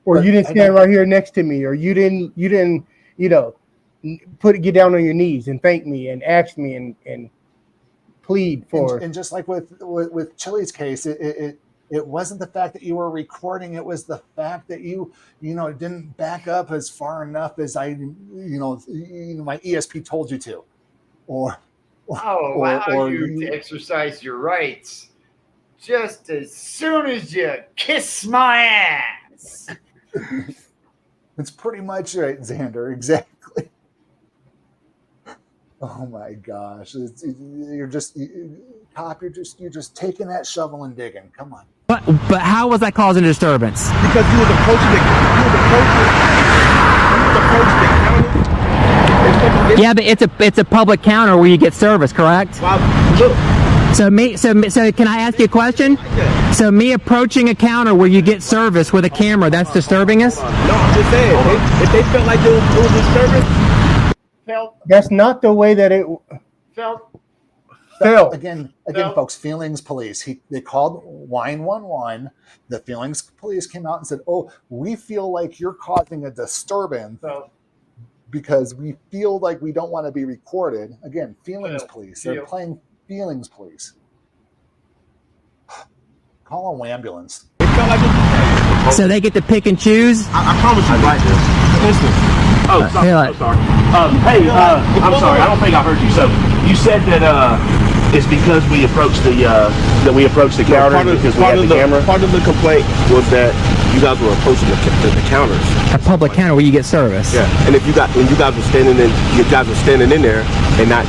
or you didn't stand right here next to me, or you didn't, get down on your knees and thank me and ask me and plead for. And just like with Chili's case, it wasn't the fact that you were recording. It was the fact that you didn't back up as far enough as my ESP told you to, or allow you to exercise your rights just as soon as you kiss my ass. That's pretty much right, Xander. Exactly. Oh my gosh! You're just taking that shovel and digging. Come on. But how was that causing a disturbance? Because you was approaching the counter. Yeah, but it's a public counter where you get service, correct? Well, look. So can I ask you a question? So me approaching a counter where you get service with a camera, that's disturbing us? No, I'm just saying. If they felt like it was disturbing. That's not the way that it felt. Again, folks, feelings police. They called 911. The feelings police came out and said, "Oh, we feel like you're causing a disturbance because we feel like we don't want to be recorded." Again, feelings police. They're playing feelings police. Call an ambulance. So they get to pick and choose? I promise you right this. Listen. Oh, sorry. You're like- I'm sorry. Hey, I'm sorry. I don't think I heard you. So you said that it's because we approached the counter because we had the camera. Part of the complaint was that you guys were approaching the counters. A public counter where you get service. Yeah, and if you guys were standing in there and not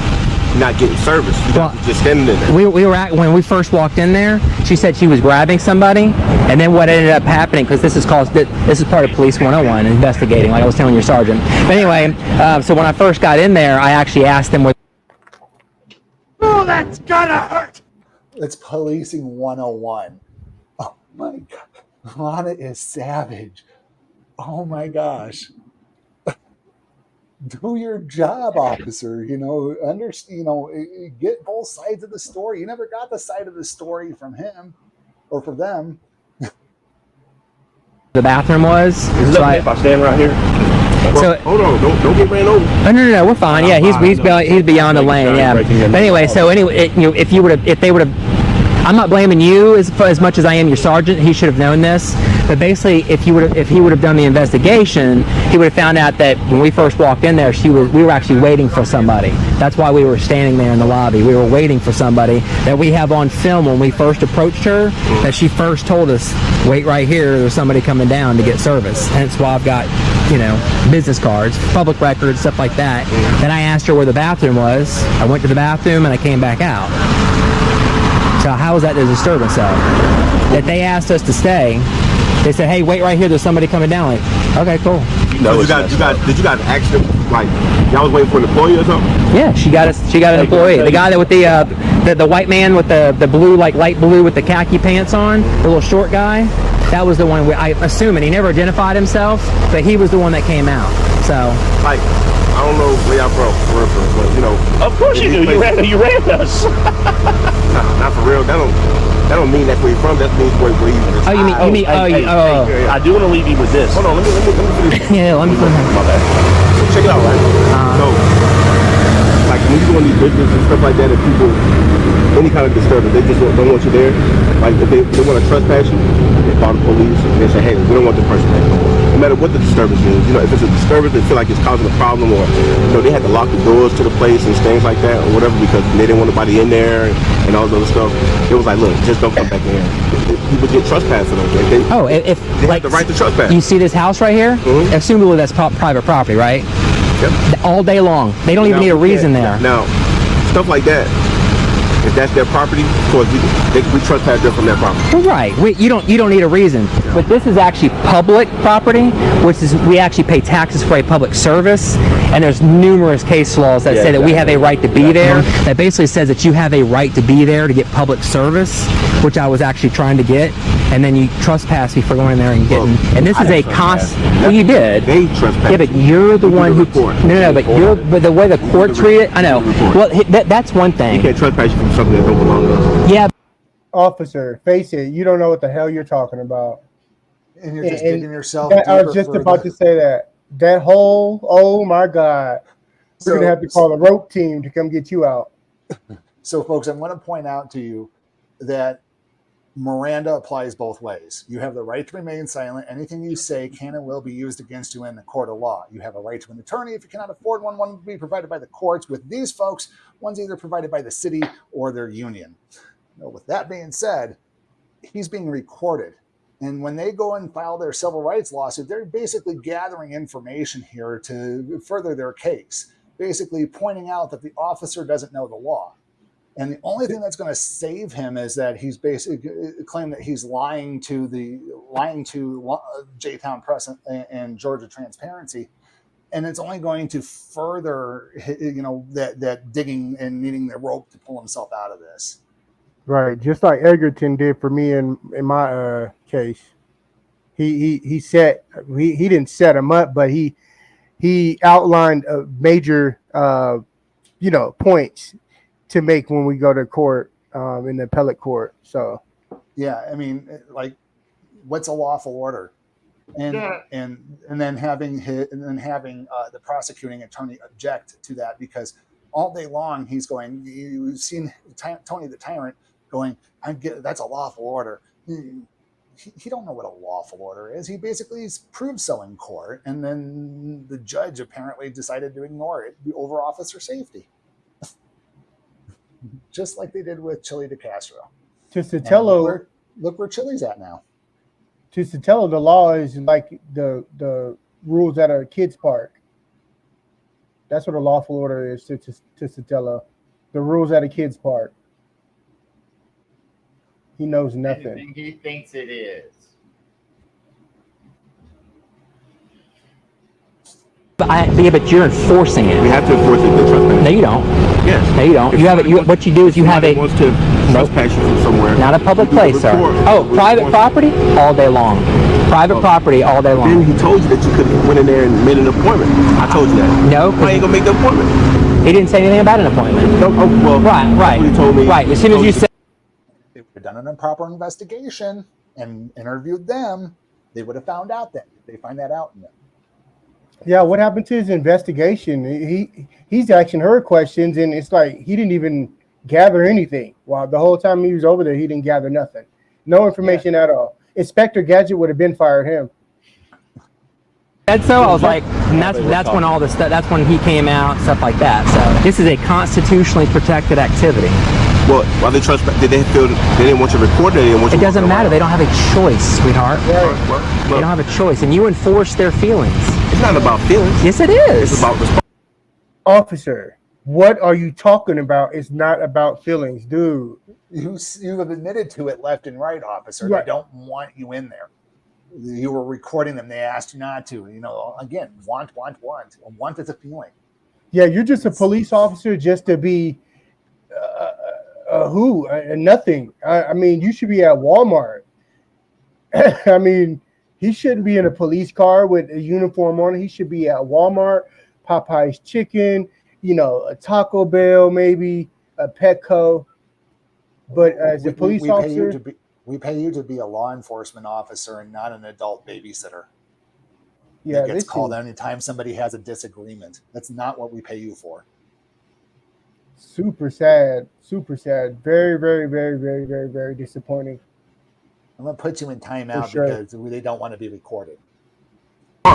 getting service, you guys were just standing in there. We were when we first walked in there, she said she was grabbing somebody, and then what ended up happening, because this is part of Police 101, investigating, like I was telling your sergeant. But anyway, so when I first got in there, I actually asked them Oh, that's gonna hurt. It's policing 101. Oh my God, Lana is savage. Oh my gosh. Do your job, officer. Get both sides of the story. You never got the side of the story from him or from them. the bathroom was. Is it okay if I stand right here? So hold on, don't get ran over. Oh, no, we're fine. Yeah, he's beyond the lane. Yeah. But anyway, so anyway, if they would have, I'm not blaming you as much as I am your sergeant. He should have known this. But basically, if he would have done the investigation, he would have found out that when we first walked in there, we were actually waiting for somebody. That's why we were standing there in the lobby. We were waiting for somebody that we have on film when we first approached her. That she first told us, "Wait right here. There's somebody coming down to get service." Hence why I've got business cards, public records, stuff like that. Then I asked her where the bathroom was. I went to the bathroom and I came back out. So how was that the disturbance of? That they asked us to stay. They said, "Hey, wait right here. There's somebody coming down." Like, okay, cool. Did you guys ask them, like, y'all was waiting for an employee or something? Yeah, she got an employee. The guy that with the white man with the blue, like light blue with the khaki pants on, the little short guy. That was the one. I'm assuming he never identified himself, but he was the one that came out. So, like, I don't know where y'all from, but Of course you do. You ran us. Not for real. That don't mean that's where you're from. That means where you. Oh, you mean? I do want to leave you with this. Hold on, let me finish. Yeah, let me finish. My bad. So check it out, right? So, like when you go in these businesses and stuff like that, if people any kind of disturbance, they just don't want you there. Like if they want to trespass you, they call the police and they say, "Hey, we don't want the person there." No matter what the disturbance is, if it's a disturbance they feel like it's causing a problem, or they had to lock the doors to the place and things like that, or whatever, because they didn't want nobody in there and all this other stuff. It was like, look, just don't come back in here. People get trespassing. They If have the right to trespass. You see this house right here? Mm-hmm. Assumably that's private property, right? Yep. All day long. They don't even need a reason there. Now, stuff like that. If that's their property, of course we trespass them from their property. Right. You don't need a reason. Yeah. But this is actually public property, which is we actually pay taxes for a public service, and there's numerous case laws that say that we have a right to be there. That basically says that you have a right to be there to get public service, which I was actually trying to get, and then you trespass me for going in there and getting. And this is a cost. Well, you did. They trespass. Yeah, but you're the one who. No, but the way the court treat it, I know. Well, that's one thing. You can't trespass from something that don't belong to us. Yeah. Officer, face it, you don't know what the hell you're talking about. And you're just digging yourself. I was just about to say that hole. Oh my God, we're gonna have to call a rope team to come get you out. So, folks, I want to point out to you that Miranda applies both ways. You have the right to remain silent. Anything you say can and will be used against you in the court of law. You have a right to an attorney if you cannot afford one. One will be provided by the courts. With these folks, one's either provided by the city or their union. Now, with that being said, he's being recorded. And when they go and file their civil rights lawsuit, they're basically gathering information here to further their case, basically pointing out that the officer doesn't know the law. And the only thing that's going to save him is that he's basically claimed that he's lying to JTown Press and Georgia Transparency. And it's only going to further, that digging and needing the rope to pull himself out of this. Right, just like Egerton did for me in my case. He didn't set him up, but he outlined major points to make when we go to court in the appellate court. So yeah, I mean, like, what's a lawful order? And then having the prosecuting attorney object to that, because all day long he's going, you've seen Tony the Tyrant going, that's a lawful order. He don't know what a lawful order is. He basically proved so in court, and then the judge apparently decided to ignore it over officer safety. Just like they did with Chili DeCastro. To Sotelo, look where Chili's at now. To Sotelo, the law is like the rules at a kids park. That's what a lawful order is to Sotelo. The rules at a kids park. He knows nothing. Anything he thinks it is. But you're enforcing it. We have to enforce it. The trespass. No, you don't. Yes. No, you don't. You have it. What you do is you have a. Wants to trespass you from somewhere. Not a public place, sir. Oh, private property all day long. Private property all day long. Then he told you that you could have went in there and made an appointment. I told you that. No. I ain't gonna make the appointment. He didn't say anything about an appointment. No. Oh, well. Right. He told me. Right. As soon as you said. If they would have done an improper investigation and interviewed them, they would have found out that. They find that out in them. Yeah, what happened to his investigation? He's asking her questions, and it's like he didn't even gather anything. While the whole time he was over there, he didn't gather nothing. No information at all. Inspector Gadget would have been fired him. Said so, I was like, and that's when all this stuff, that's when he came out, stuff like that. So this is a constitutionally protected activity. Well, while they did they feel they didn't want you recorded? They didn't want you. It doesn't matter. They don't have a choice, sweetheart. Right. They don't have a choice, and you enforce their feelings. It's not about feelings. Yes, it is. It's about response. Officer, what are you talking about? It's not about feelings, dude. You have admitted to it left and right, officer. Right. They don't want you in there. You were recording them. They asked you not to. You know, again, want. Want is a feeling. Yeah, you're just a police officer just to be nothing. I mean, you should be at Walmart. I mean, he shouldn't be in a police car with a uniform on. He should be at Walmart, Popeye's Chicken, a Taco Bell, maybe a Petco. But as a police officer, we pay you to be a law enforcement officer and not an adult babysitter. Yeah, it gets called anytime somebody has a disagreement. That's not what we pay you for. Super sad. Very, very, very, very, very, very disappointing. I'm going to put you in timeout because they don't want to be recorded. No.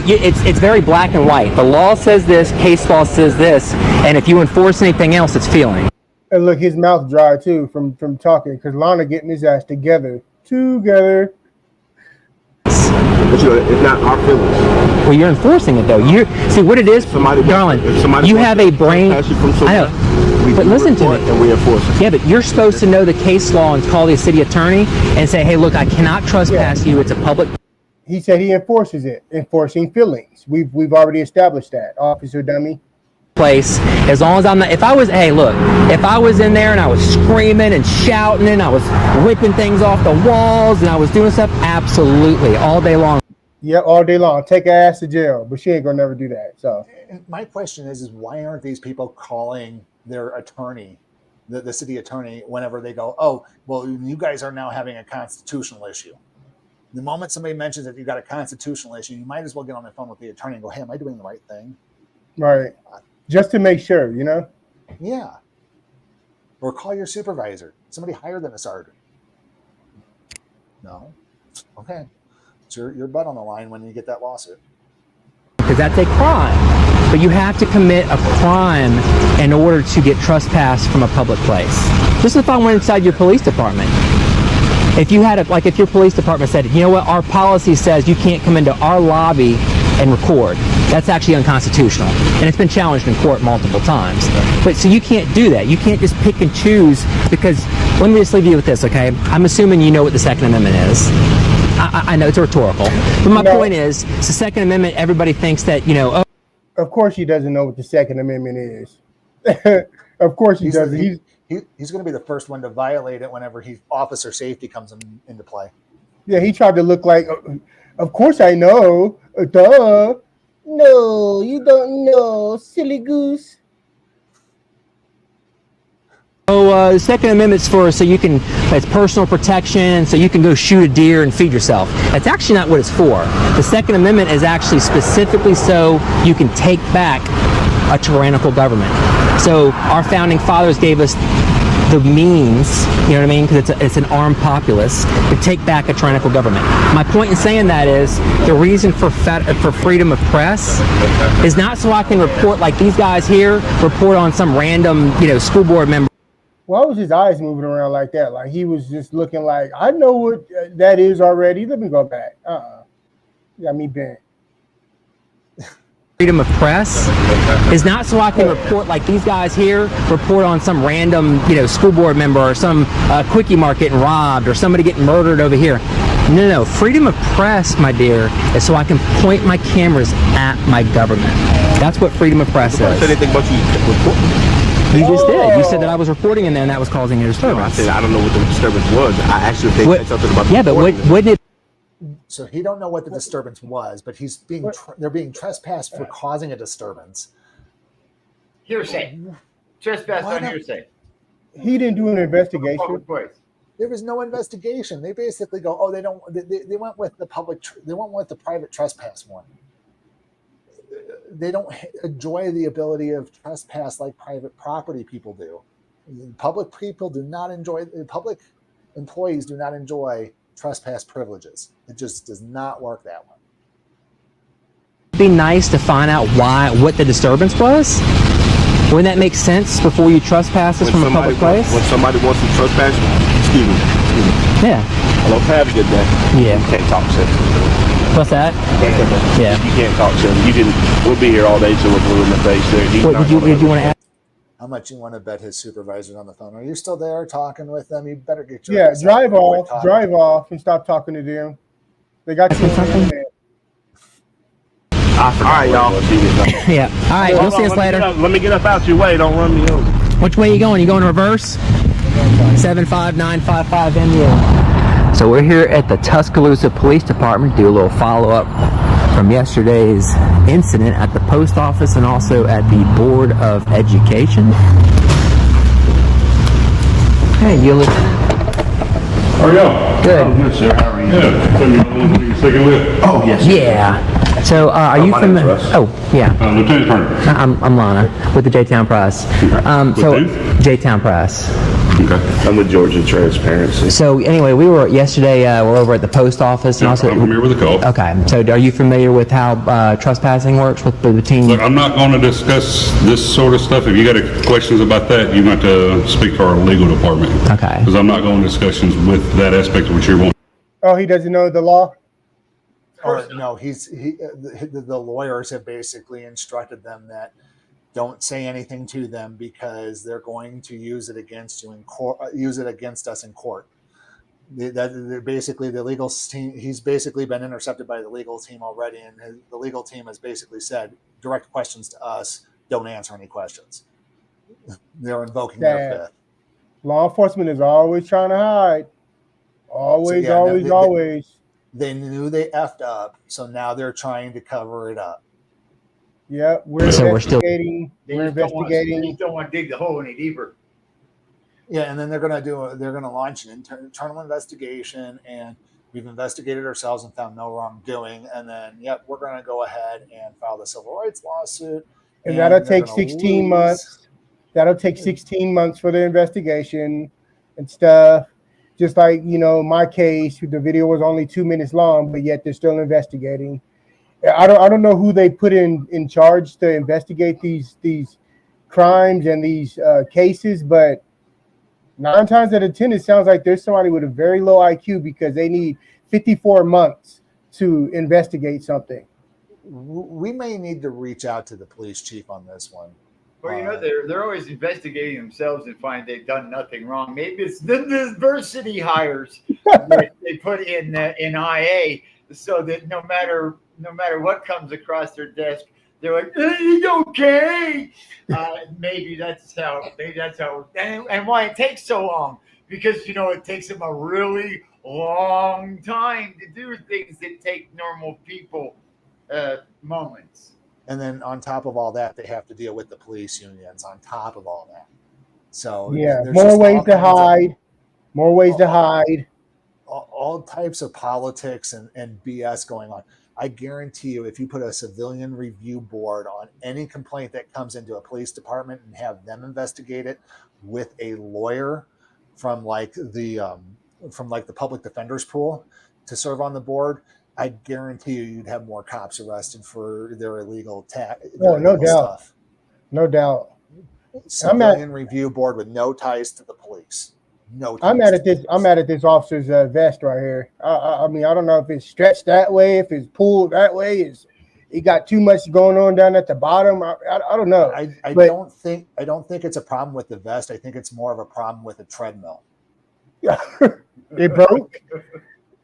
It's very black and white. The law says this, case law says this, and if you enforce anything else, it's feeling. And look, his mouth dry too from talking because Lana getting his ass together. It's not our feelings. Well, you're enforcing it though. You see what it is, darling. You have a brain. I know. But listen to me. And we enforce it. Yeah, but you're supposed to know the case law and call the city attorney and say, "Hey, look, I cannot trespass you. It's a public." He said he enforces it, enforcing feelings. We've already established that, officer dummy. Place as long as I'm not. If I was in there and I was screaming and shouting and I was ripping things off the walls and I was doing stuff, absolutely all day long. Yeah, all day long. Take her ass to jail, but she ain't gonna never do that. So my question is why aren't these people calling their attorney, the city attorney, whenever they go, oh, well, you guys are now having a constitutional issue. The moment somebody mentions that you've got a constitutional issue, you might as well get on the phone with the attorney and go, hey, am I doing the right thing? Right. Just to make sure, Yeah. Or call your supervisor. Somebody higher than a sergeant. No? Okay. It's your butt on the line when you get that lawsuit. Because that's a crime. But you have to commit a crime in order to get trespassed from a public place. Just if I went inside your police department. If you had if your police department said, you know what, our policy says you can't come into our lobby and record. That's actually unconstitutional. And it's been challenged in court multiple times. But so you can't do that. You can't just pick and choose because, let me just leave you with this, okay? I'm assuming you know what the Second Amendment is. I know it's rhetorical. But my point is, the Second Amendment, everybody thinks that, Of course he doesn't know what the Second Amendment is. Of course he doesn't. He's going to be the first one to violate it whenever officer safety comes into play. Yeah, he tried to look like, of course I know. Duh. No, you don't know, silly goose. the Second Amendment's it's personal protection, so you can go shoot a deer and feed yourself. That's actually not what it's for. The Second Amendment is actually specifically so you can take back a tyrannical government. So our founding fathers gave us the means, you know what I mean, because it's an armed populace, to take back a tyrannical government. My point in saying that is the reason for freedom of press is not so I can report like these guys here report on some random, school board member. Why was his eyes moving around like that? Like he was just looking like, I know what that is already. Let me go back. Got me bent. Freedom of press is not so I can report like these guys here report on some random, school board member or some quickie mart getting robbed or somebody getting murdered over here. No. Freedom of press, my dear, is so I can point my cameras at my government. That's what freedom of press is. Said anything about you reporting? You just did. You said that I was reporting and then that was causing a disturbance. No, I said I don't know what the disturbance was. I asked you if they said something about the but wouldn't it? So he don't know what the disturbance was, but they're being trespassed for causing a disturbance. Hearsay. Trespass on hearsay. He didn't do an investigation. There was no investigation. They basically go, oh, they went with the they went with the private trespass one. They don't enjoy the ability of trespass like private property people do. Public employees do not enjoy trespass privileges. It just does not work that way. It'd be nice to find out what the disturbance was. Wouldn't that make sense before you trespass us from a public place? When somebody wants to trespass, excuse me. Yeah. Hello, have a good day. Yeah. You can't talk shit. What's that? Yeah. You can't talk shit. We'll be here all day till we're blue in the face there. What did you want to ask? How much you want to bet his supervisor's on the phone? Are you still there talking with them? You better get your drive off and stop talking to them. They got you in there. All right, y'all. Yeah. All right, we'll see us later. Let me get up out your way. Don't run me over. Which way are you going? You going reverse? 75955 MU. So we're here at the Tuscaloosa Police Department to do a little follow-up from yesterday's incident at the post office and also at the Board of Education. Hey, you How are y'all? Good. Oh, good, sir. How are you? Yeah. So you know who you're speaking with? Oh, yes. Yeah. So, are you from? Oh, yeah. Lieutenant Colonel. I'm Lana with the JTown Press. JTown Press. Okay. I'm with Georgia Transparency. So anyway, we were yesterday. We're over at the post office, and also I'm familiar with the call. Okay. So, are you familiar with how trespassing works with the team? Look, I'm not going to discuss this sort of stuff. If you got questions about that, you might speak to our legal department. Okay. Because I'm not going to discussions with that aspect of what you're wanting. Oh, he doesn't know the law. Or no, the lawyers have basically instructed them that don't say anything to them because they're going to use it against you in court, use it against us in court. They're basically the legal team. He's basically been intercepted by the legal team already, and the legal team has basically said, direct questions to us, don't answer any questions. They're invoking their fifth. Law enforcement is always trying to hide. Always. They knew they effed up, so now they're trying to cover it up. Yeah, we're investigating. We're investigating. They don't want to dig the hole any deeper. Yeah, and then they're going to launch an internal investigation, and we've investigated ourselves and found no wrongdoing. And then, we're going to go ahead and file the civil rights lawsuit. And that'll take 16 months. That'll take 16 months for the investigation and stuff. Just like, my case, the video was only 2 minutes long, but yet they're still investigating. I don't know who they put in charge to investigate these crimes and these cases, but 9 times out of 10, it sounds like there's somebody with a very low IQ because they need 54 months to investigate something. We may need to reach out to the police chief on this one. Well, they're always investigating themselves and find they've done nothing wrong. Maybe it's the diversity hires that they put in IA, so that no matter what comes across their desk, they're like, okay. Maybe that's how. And why it takes so long, because it takes them a really long time to do things that take normal people moments. And then on top of all that, they have to deal with the police unions on top of all that. So more ways to hide. More ways to hide. All types of politics and BS going on. I guarantee you, if you put a civilian review board on any complaint that comes into a police department and have them investigate it with a lawyer from like the public defender's pool to serve on the board, I guarantee you'd have more cops arrested for their illegal no doubt. stuff. No doubt. Civilian review board with no ties to the police. No. I'm mad at this officer's vest right here. I mean, I don't know if it's stretched that way, if it's pulled that way. It got too much going on down at the bottom. I don't know. I don't think it's a problem with the vest. I think it's more of a problem with the treadmill. It broke.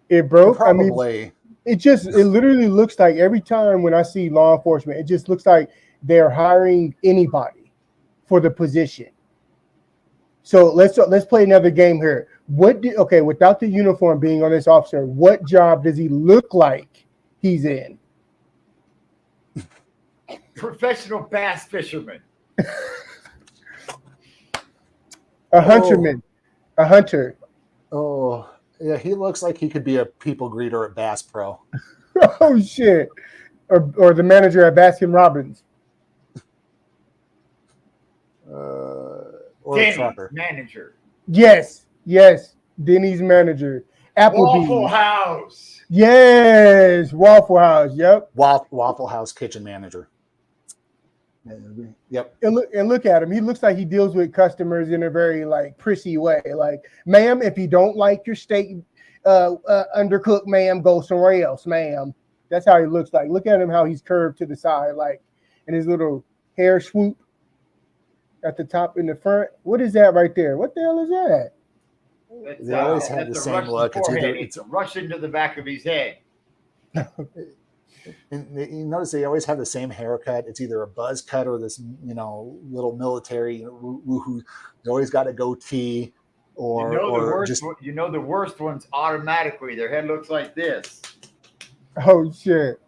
It broke. Probably. I mean, it literally looks like every time when I see law enforcement, it just looks like they're hiring anybody for the position. So let's play another game here. Without the uniform being on this officer, what job does he look like he's in? Professional bass fisherman. A hunterman. A hunter. Oh, yeah, he looks like he could be a people greeter at Bass Pro. Oh shit. Or the manager at Baskin Robbins. Or a trucker. Manager. Yes. Denny's manager. Applebee's. Waffle House. Yes, Waffle House. Yep. Waffle House kitchen manager. Yep. And look at him. He looks like he deals with customers in a very like prissy way. Like, ma'am, if you don't like your steak undercooked, ma'am, go somewhere else, ma'am. That's how he looks like. Look at him, how he's curved to the side, like, and his little hair swoop at the top in the front. What is that right there? What the hell is that? They always have the same look. It's a rush into the back of his head. And you notice they always have the same haircut. It's either a buzz cut or this, little military. Who they always got a goatee, or the worst ones automatically. Their head looks like this. Oh shit.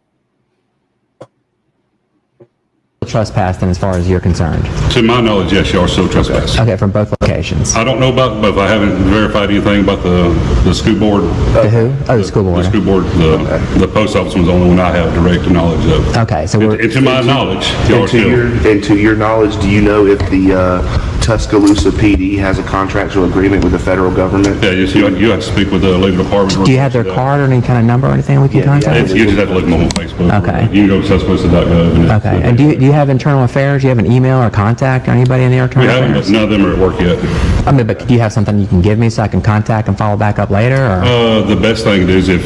Trespassed then, as far as you're concerned? To my knowledge, yes, you are still trespassing. Okay, from both locations. I don't know about both. I haven't verified anything about the school board. The who? Oh, the school board. The school board. The post office was the only one I have direct knowledge of. Okay, so to my knowledge, to your knowledge, do you know if the Tuscaloosa PD has a contractual agreement with the federal government? Yeah, you have to speak with the legal department. Do you have their card or any kind of number or anything we can contact? You just have to look them on Facebook. Okay. You can go to Tuscaloosa.gov. Okay, and do you have internal affairs? Do you have an email or contact or anybody in the internal affairs? We haven't, but none of them are at work yet. I mean, but do you have something you can give me so I can contact and follow back up later? Or? The best thing is if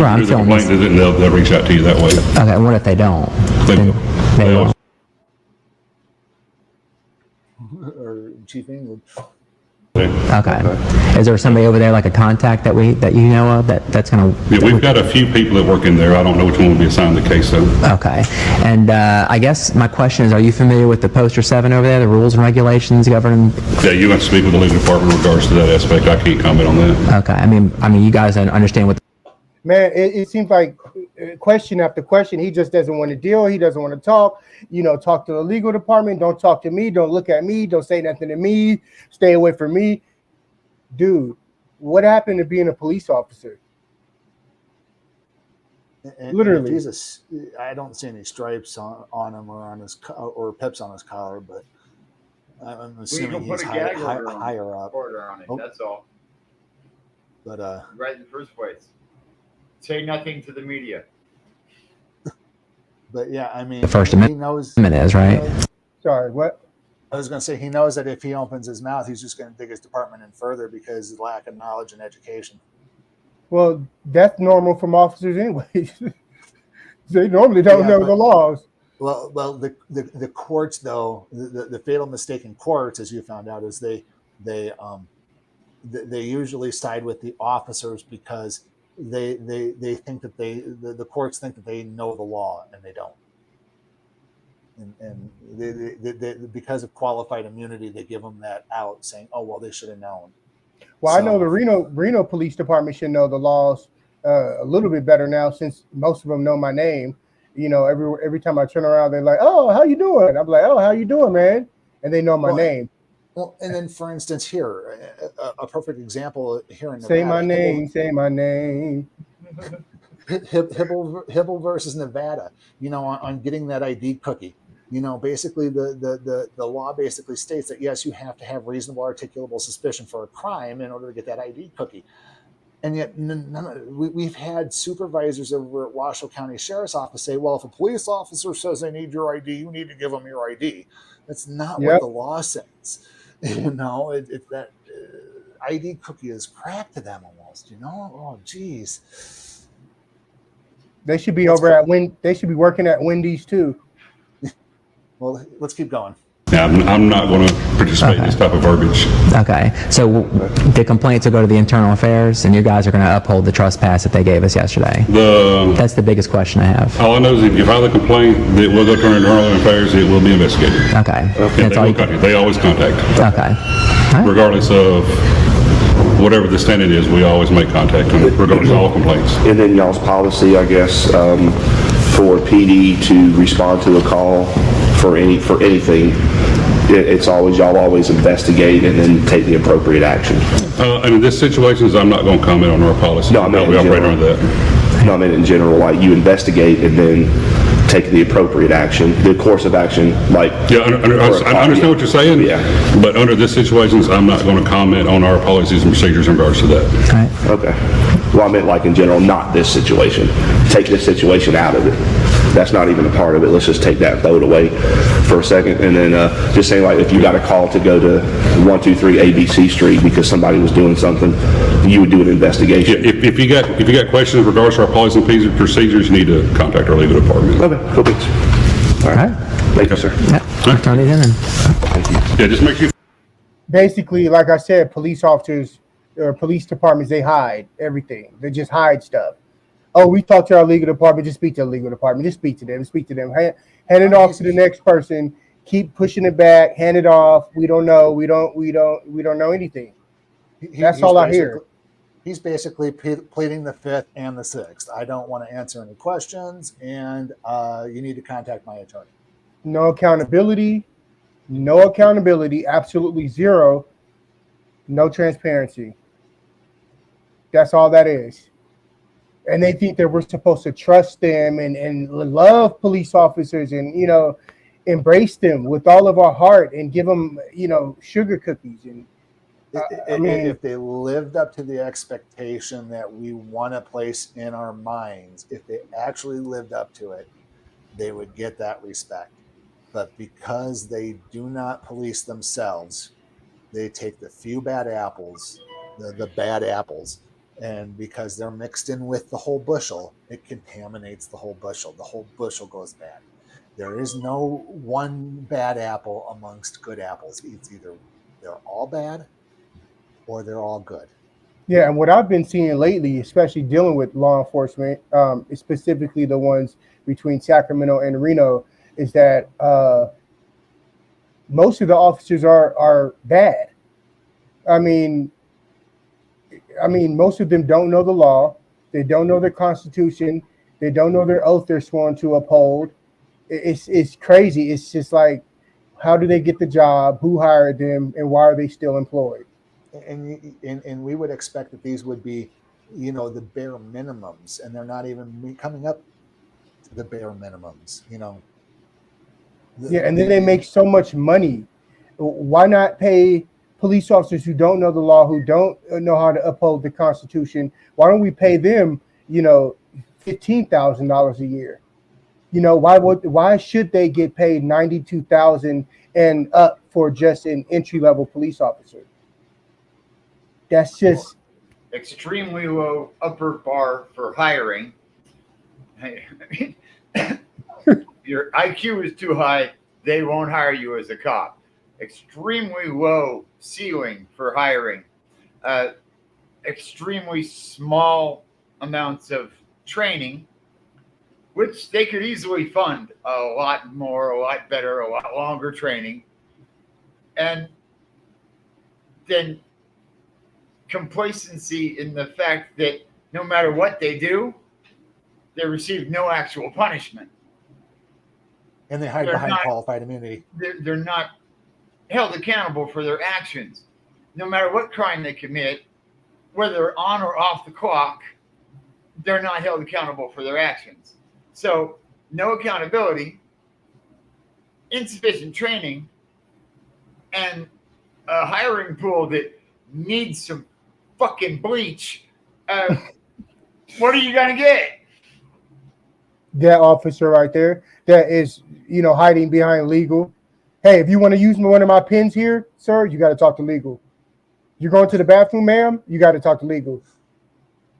I'm the complaint is it, they'll reach out to you that way. Okay, and what if they don't? They will. Or Chief England. Okay. Is there somebody over there, like a contact that you know of that's going to? Yeah, we've got a few people that work in there. I don't know which one will be assigned the case though. Okay. And I guess my question is, are you familiar with the Poster 7 over there, the rules and regulations governing? Yeah, you have to speak with the legal department in regards to that aspect. I can't comment on that. Okay. I mean, you guys understand what? Man, it seems like question after question, he just doesn't want to deal. He doesn't want to talk. Talk to the legal department. Don't talk to me. Don't look at me. Don't say nothing to me. Stay away from me. Dude, what happened to being a police officer? Literally. I don't see any stripes on him or on his or pips on his collar, but I'm assuming he's higher up. On it, that's all. But right in the first place. Say nothing to the media. But yeah, I mean, The First Amendment is, right? Sorry, what? I was going to say, he knows that if he opens his mouth, he's just going to dig his department in further because of lack of knowledge and education. Well, that's normal from officers anyway. They normally don't know the laws. Well, the courts, though, the fatal mistake in courts, as you found out, is they usually side with the officers because they think that the courts think that they know the law and they don't. And they, because of qualified immunity, they give them that out, saying, "Oh, well, they should have known." Well, I know the Reno Police Department should know the laws a little bit better now, since most of them know my name. Every time I turn around, they're like, "Oh, how you doing?" I'm like, "Oh, how you doing, man?" And they know my name. Well, and then, for instance, here, a perfect example here in Nevada. Say my name. Say my name. Hibble versus Nevada, on getting that ID cookie. Basically the law basically states that yes, you have to have reasonable articulable suspicion for a crime in order to get that ID cookie. And yet we've had supervisors over at Washoe County Sheriff's Office say, well, if a police officer says they need your ID, you need to give them your ID. That's not what the law says. That ID cookie is crack to them almost, Oh, geez. They should be they should be working at Wendy's too. Well, let's keep going. Yeah, I'm not going to participate in this type of verbiage. Okay, so the complaints will go to the internal affairs, and you guys are going to uphold the trespass that they gave us yesterday. That's the biggest question I have. All I know is if you file a complaint, it will go to internal affairs. It will be investigated. Okay. And they always contact. Okay. Right. Regardless of whatever the standard is, we always make contact, regardless of all complaints. And then y'all's policy, I guess, for PD to respond to a call for anything, it's always, y'all always investigate and then take the appropriate action. And in this situation, I'm not going to comment on our policy. No, I mean, we operate under that. No, I mean in general, like you investigate and then take the appropriate action, the course of action, like. Yeah, I understand what you're saying. Yeah. But under this situation, I'm not going to comment on our policies and procedures in regards to that. Right. Okay. Well, I meant like in general, not this situation. Take this situation out of it. That's not even a part of it. Let's just take that vote away for a second. And then just saying, like, if you got a call to go to 123 ABC Street because somebody was doing something, you would do an investigation. Yeah, if you got questions in regards to our policies and procedures, you need to contact our legal department. Okay, cool. All right. Thank you, sir. Yeah. Turn these in. Thank you. Yeah, just make sure. Basically, like I said, police officers or police departments, they hide everything. They just hide stuff. Oh, we talked to our legal department. Just speak to the legal department. Just speak to them. Speak to them. Hand it off to the next person. Keep pushing it back. Hand it off. We don't know. We don't know anything. That's all I hear. He's basically pleading the Fifth and the Sixth. I don't want to answer any questions, and you need to contact my attorney. No accountability. No accountability. Absolutely zero. No transparency. That's all that is. And they think that we're supposed to trust them and love police officers and, embrace them with all of our heart and give them, sugar cookies. And if they lived up to the expectation that we want to place in our minds, if they actually lived up to it, they would get that respect. But because they do not police themselves, they take the few bad apples, the bad apples, and because they're mixed in with the whole bushel, it contaminates the whole bushel. The whole bushel goes bad. There is no one bad apple amongst good apples. It's either they're all bad or they're all good. Yeah, and what I've been seeing lately, especially dealing with law enforcement, specifically the ones between Sacramento and Reno, is that most of the officers are bad. I mean, most of them don't know the law. They don't know the Constitution. They don't know their oath they're sworn to uphold. It's crazy. It's just like, how do they get the job? Who hired them? And why are they still employed? And we would expect that these would be, the bare minimums, and they're not even coming up to the bare minimums. Yeah, and then they make so much money. Why not pay police officers who don't know the law, who don't know how to uphold the Constitution? Why don't we pay them, $15,000 a year? Why should they get paid $92,000 and up for just an entry-level police officer? That's just extremely low upper bar for hiring. Your IQ is too high, they won't hire you as a cop. Extremely low ceiling for hiring. Extremely small amounts of training, which they could easily fund a lot more, a lot better, a lot longer training. And then complacency in the fact that no matter what they do, they receive no actual punishment. And they hide behind qualified immunity. They're not held accountable for their actions. No matter what crime they commit, whether on or off the clock, they're not held accountable for their actions. So no accountability, insufficient training, and a hiring pool that needs some fucking bleach. What are you gonna get? That officer right there that is, hiding behind legal. Hey, if you want to use one of my pens here, sir, you got to talk to legal. You're going to the bathroom, ma'am, you got to talk to legal.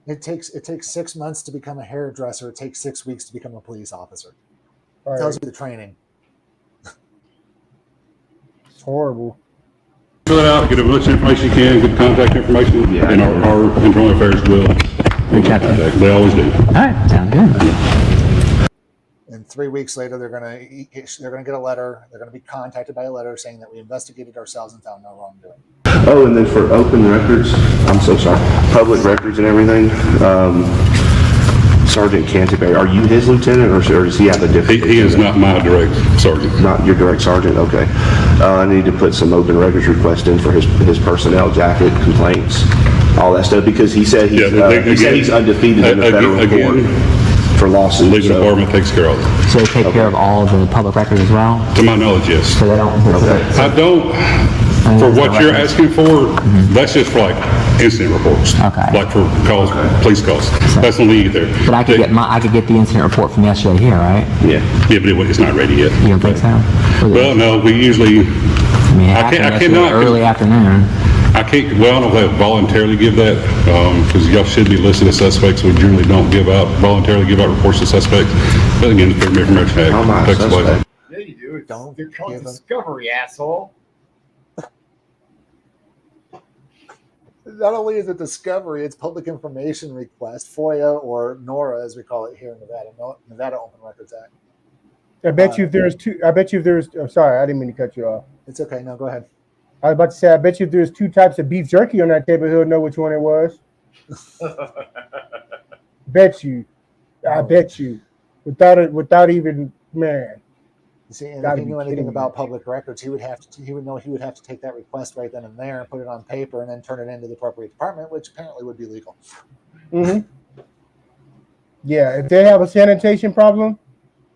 It takes 6 months to become a hairdresser. It takes 6 weeks to become a police officer. All right. Tells you the training. It's horrible. Fill it out, get as much information you can, get contact information, and our internal affairs will reach out to you. They always do. All right, sounds good. And 3 weeks later, they're gonna get a letter. They're gonna be contacted by a letter saying that we investigated ourselves and found no wrongdoing. Oh, and then for open records, I'm so sorry, public records and everything, Sergeant Canterbury, are you his lieutenant, or does he have a different? He is not my direct sergeant. Not your direct sergeant, okay. I need to put some open records request in for his personnel jacket, complaints, all that stuff, because he said he's undefeated in the federal court for lawsuits. Legal department takes care of it. So they take care of all the public records as well? To my knowledge, yes. So they don't. I don't. For what you're asking for, that's just for like incident reports. Okay. Like for calls, police calls. That's the lead there. But I could get the incident report from yesterday here, right? Yeah. Yeah, but it's not ready yet. You don't think so? Well, no, we usually. I cannot. Early afternoon. I can't. Well, I don't know if I voluntarily give that because y'all should be listed as suspects. We generally don't voluntarily give out reports to suspects. But again, the Freedom of Information Act takes away. Yeah, you do. They're called discovery, asshole. Not only is it discovery, it's public information request, FOIA, or NORA, as we call it here in Nevada, Nevada Open Records Act. I bet you if there's oh, sorry, I didn't mean to cut you off. It's okay. No, go ahead. I was about to say, I bet you if there's 2 types of beef jerky on that table, he'll know which one it was. Bet you. I bet you. Without even, man. You see, and if he knew anything about public records, he would have to take that request right then and there and put it on paper and then turn it into the appropriate department, which apparently would be legal. Mm-hmm. Yeah, if they have a sanitation problem,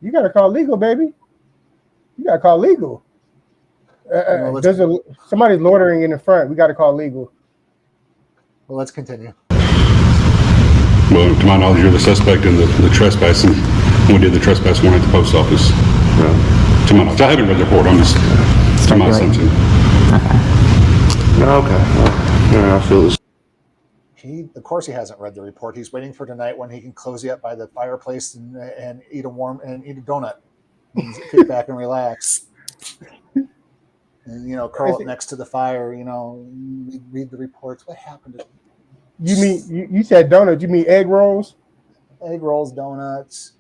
you got to call legal, baby. You got to call legal. Somebody's loitering in the front. We got to call legal. Well, let's continue. Well, to my knowledge, you're the suspect in the trespassing. We did the trespass one at the post office. To my knowledge, I haven't read the report. I'm just to my assumption. Okay. I feel this. Of course, he hasn't read the report. He's waiting for tonight when he can cozy up by the fireplace and eat a donut, and kick back and relax, and curl up next to the fire. Read the reports. What happened to? You mean you said donuts? You mean egg rolls? Egg rolls, donuts.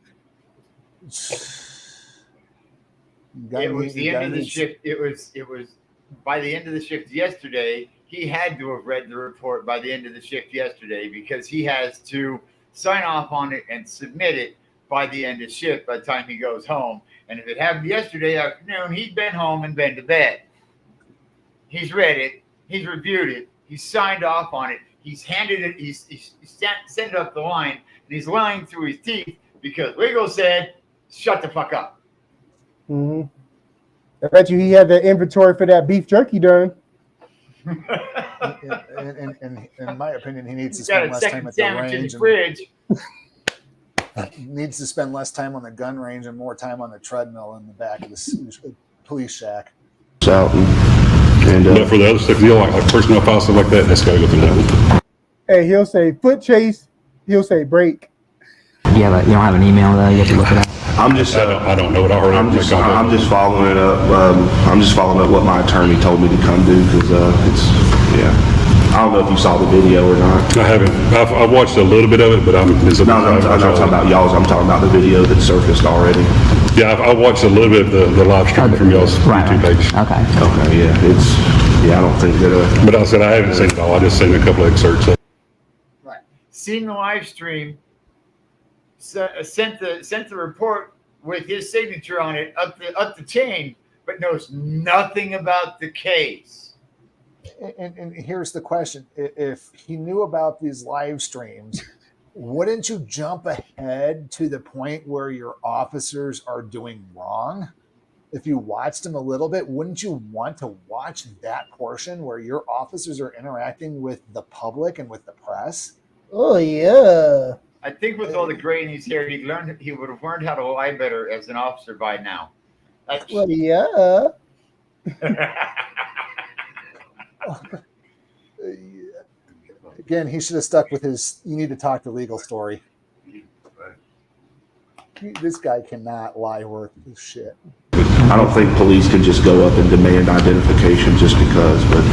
It was the end of the shift. It was by the end of the shift yesterday. He had to have read the report by the end of the shift yesterday because he has to sign off on it and submit it by the end of shift by the time he goes home. And if it happened yesterday afternoon, he'd been home and been to bed. He's read it. He's reviewed it. He's signed off on it. He's handed it. He's sent it up the line, and he's lying through his teeth because legal said, "Shut the fuck up." Mm-hmm. I bet you he had the inventory for that beef jerky done. In my opinion, he needs to spend less time at the range. Needs to spend less time on the gun range and more time on the treadmill in the back of the police shack. But for the other stuff, like personnel files, stuff like that, that's got to go through that one. Hey, he'll say foot chase. He'll say break. Yeah, but you don't have an email though. You have to look it up. I don't know what I heard. I'm just following it up. I'm just following up what my attorney told me to come do because I don't know if you saw the video or not. I haven't. I've watched a little bit of it, but I'm not talking about y'all's. I'm talking about the video that surfaced already. Yeah, I watched a little bit of the live stream from y'all's YouTube page. Okay. Yeah, I don't think that. But I said I haven't seen it all. I just seen a couple of excerpts. Right. Seen the live stream. Sent the report with his signature on it up the chain, but knows nothing about the case. And here's the question: if he knew about these live streams, wouldn't you jump ahead to the point where your officers are doing wrong? If you watched them a little bit, wouldn't you want to watch that portion where your officers are interacting with the public and with the press? Oh yeah. I think with all the gray in his hair, he would have learned how to lie better as an officer by now. Well, yeah. Again, he should have stuck with his "you need to talk to legal" story. This guy cannot lie worth his shit. I don't think police can just go up and demand identification just because, but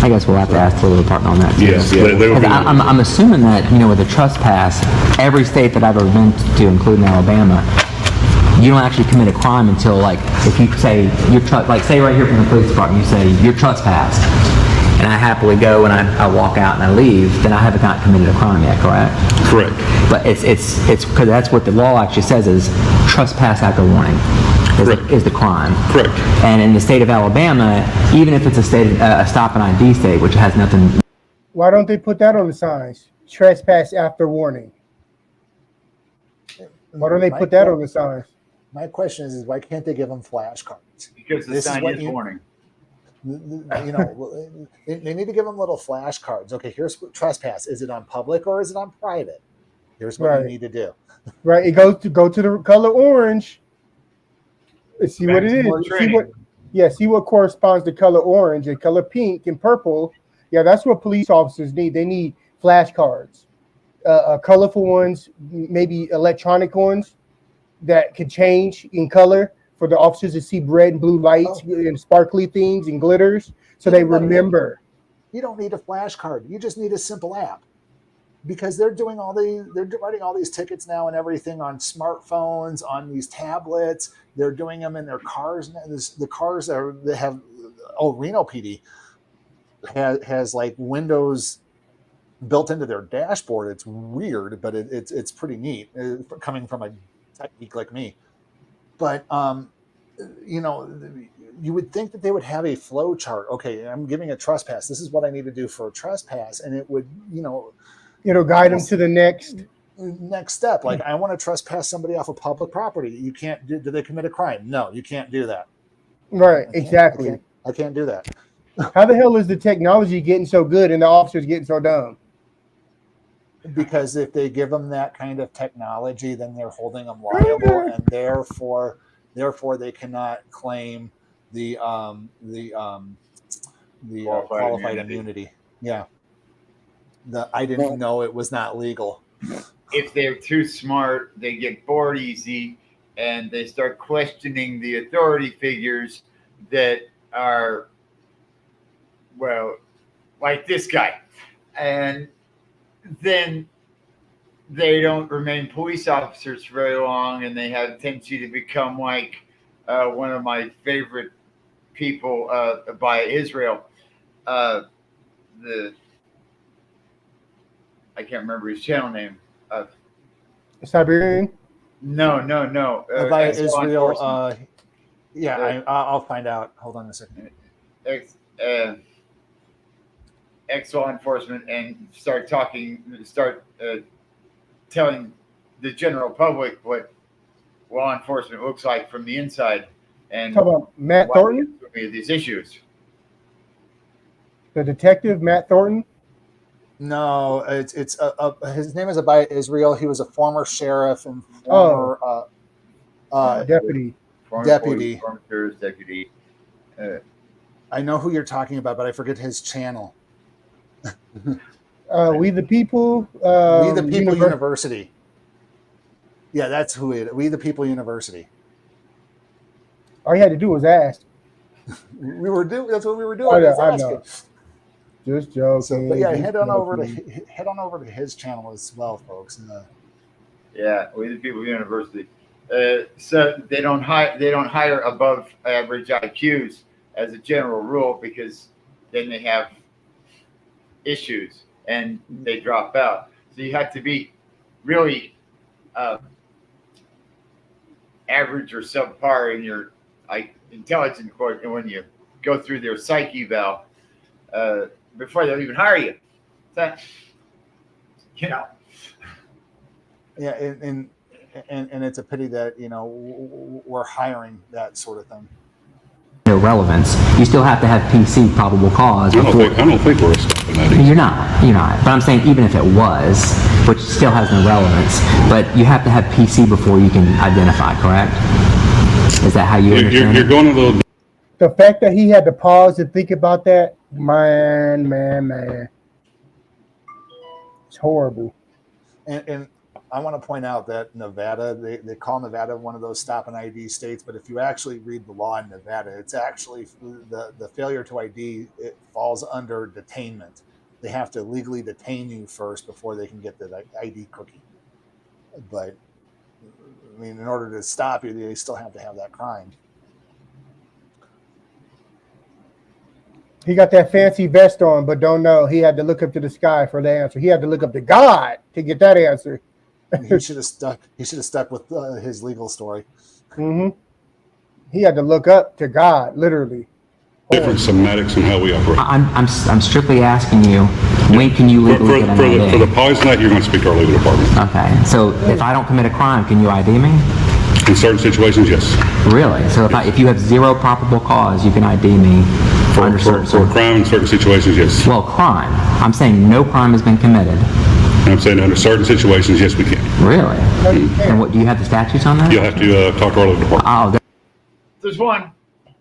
I guess we'll have to ask the legal department on that too. Yes, yeah. Because I'm assuming that, you know, with the trespass, every state that I've ever been to, including Alabama, you don't actually commit a crime until, like, if you say like, say right here from the police department, you say you're trespassed, and I happily go and I walk out and I leave, then I haven't not committed a crime yet, correct? Correct. But it's because that's what the law actually says is trespass after warning is the crime. Correct. And in the state of Alabama, even if it's a stop and ID state, which has nothing. Why don't they put that on the signs? Trespass after warning. Why don't they put that on the signs? My question is why can't they give them flashcards? Because the sign is warning. You know, they need to give them little flashcards. Okay, here's what trespass. Is it on public or is it on private? Here's what you need to do. Right, it goes to go to the color orange. See what it is. See what corresponds to color orange and color pink and purple. Yeah, that's what police officers need. They need flashcards, colorful ones, maybe electronic ones that could change in color for the officers to see red and blue lights and sparkly things and glitters, so they remember. You don't need a flashcard. You just need a simple app, because they're writing all these tickets now and everything on smartphones, on these tablets. They're doing them in their cars. The cars that have Reno PD has like windows built into their dashboard. It's weird, but it's pretty neat coming from a tech geek like me. But you know, you would think that they would have a flow chart. Okay, I'm giving a trespass. This is what I need to do for a trespass, and it would, you know, it'll guide them to the next step. Like, I want to trespass somebody off of public property. You can't do they commit a crime? No, you can't do that. Right, exactly. I can't do that. How the hell is the technology getting so good and the officers getting so dumb? Because if they give them that kind of technology, then they're holding them liable, and therefore they cannot claim the qualified immunity. Yeah. I didn't know it was not legal. If they're too smart, they get bored easy, and they start questioning the authority figures that are, well, like this guy. And then they don't remain police officers for very long, and they have a tendency to become like one of my favorite people by Israel. I can't remember his channel name. Siberian? No. By Israel. I'll find out. Hold on a second. Ex-law enforcement, and start telling the general public what law enforcement looks like from the inside. And talk about Matt Thornton? These issues. The detective, Matt Thornton? No, it's his name is Abaya Israel. He was a former sheriff and former deputy. Deputy. I know who you're talking about, but I forget his channel. We the People. We the People University. Yeah, that's who it is. We the People University. All you had to do was ask. That's what we were doing. I know. Just joking. So, but yeah, head on over to his channel as well, folks. Yeah, We the People University. So they don't hire above average IQs as a general rule, because then they have issues and they drop out. So you have to be really average or subpar in your intelligence report, and when you go through their psych eval before they'll even hire you. So, you know, Yeah, and it's a pity that we're hiring that sort of thing. No relevance. You still have to have PC probable cause. I don't think we're stopping that. You're not. But I'm saying even if it was, which still has no relevance, but you have to have PC before you can identify, correct? Is that how you understand You're going a little. The fact that he had to pause and think about that, man, it's horrible. And I want to point out that Nevada, they call Nevada one of those stop and ID states, but if you actually read the law in Nevada, it's actually the failure to ID, it falls under detainment. They have to legally detain you first before they can get the ID cookie. But, I mean, in order to stop you, they still have to have that crime. He got that fancy vest on, but don't know. He had to look up to the sky for the answer. He had to look up to God to get that answer. He should have stuck. He should have stuck with his legal story. Mm-hmm. He had to look up to God, literally. Different semantics and how we operate. I'm strictly asking you, when can you legally get an ID? For the poison night, you're going to speak to our legal department. Okay, so if I don't commit a crime, can you ID me? In certain situations, yes. Really? So if you have zero probable cause, you can ID me under certain for a crime in certain situations, yes. Well, crime. I'm saying no crime has been committed. And I'm saying under certain situations, yes, we can. Really? And what do you have the statutes on that? You'll have to talk to our legal department. Oh,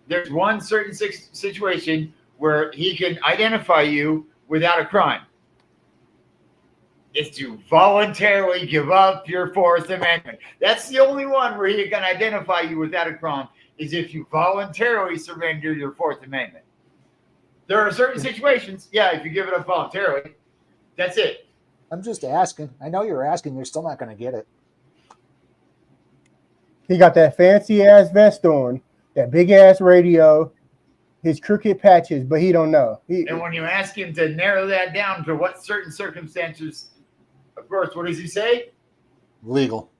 There's one certain situation where he can identify you without a crime. It's to voluntarily give up your Fourth Amendment. That's the only one where he can identify you without a crime, is if you voluntarily surrender your Fourth Amendment. There are certain situations, if you give it up voluntarily, that's it. I'm just asking. I know you're asking. You're still not going to get it. He got that fancy ass vest on, that big ass radio, his crooked patches, but he don't know. And when you ask him to narrow that down to what certain circumstances, of course, what does he say? Legal.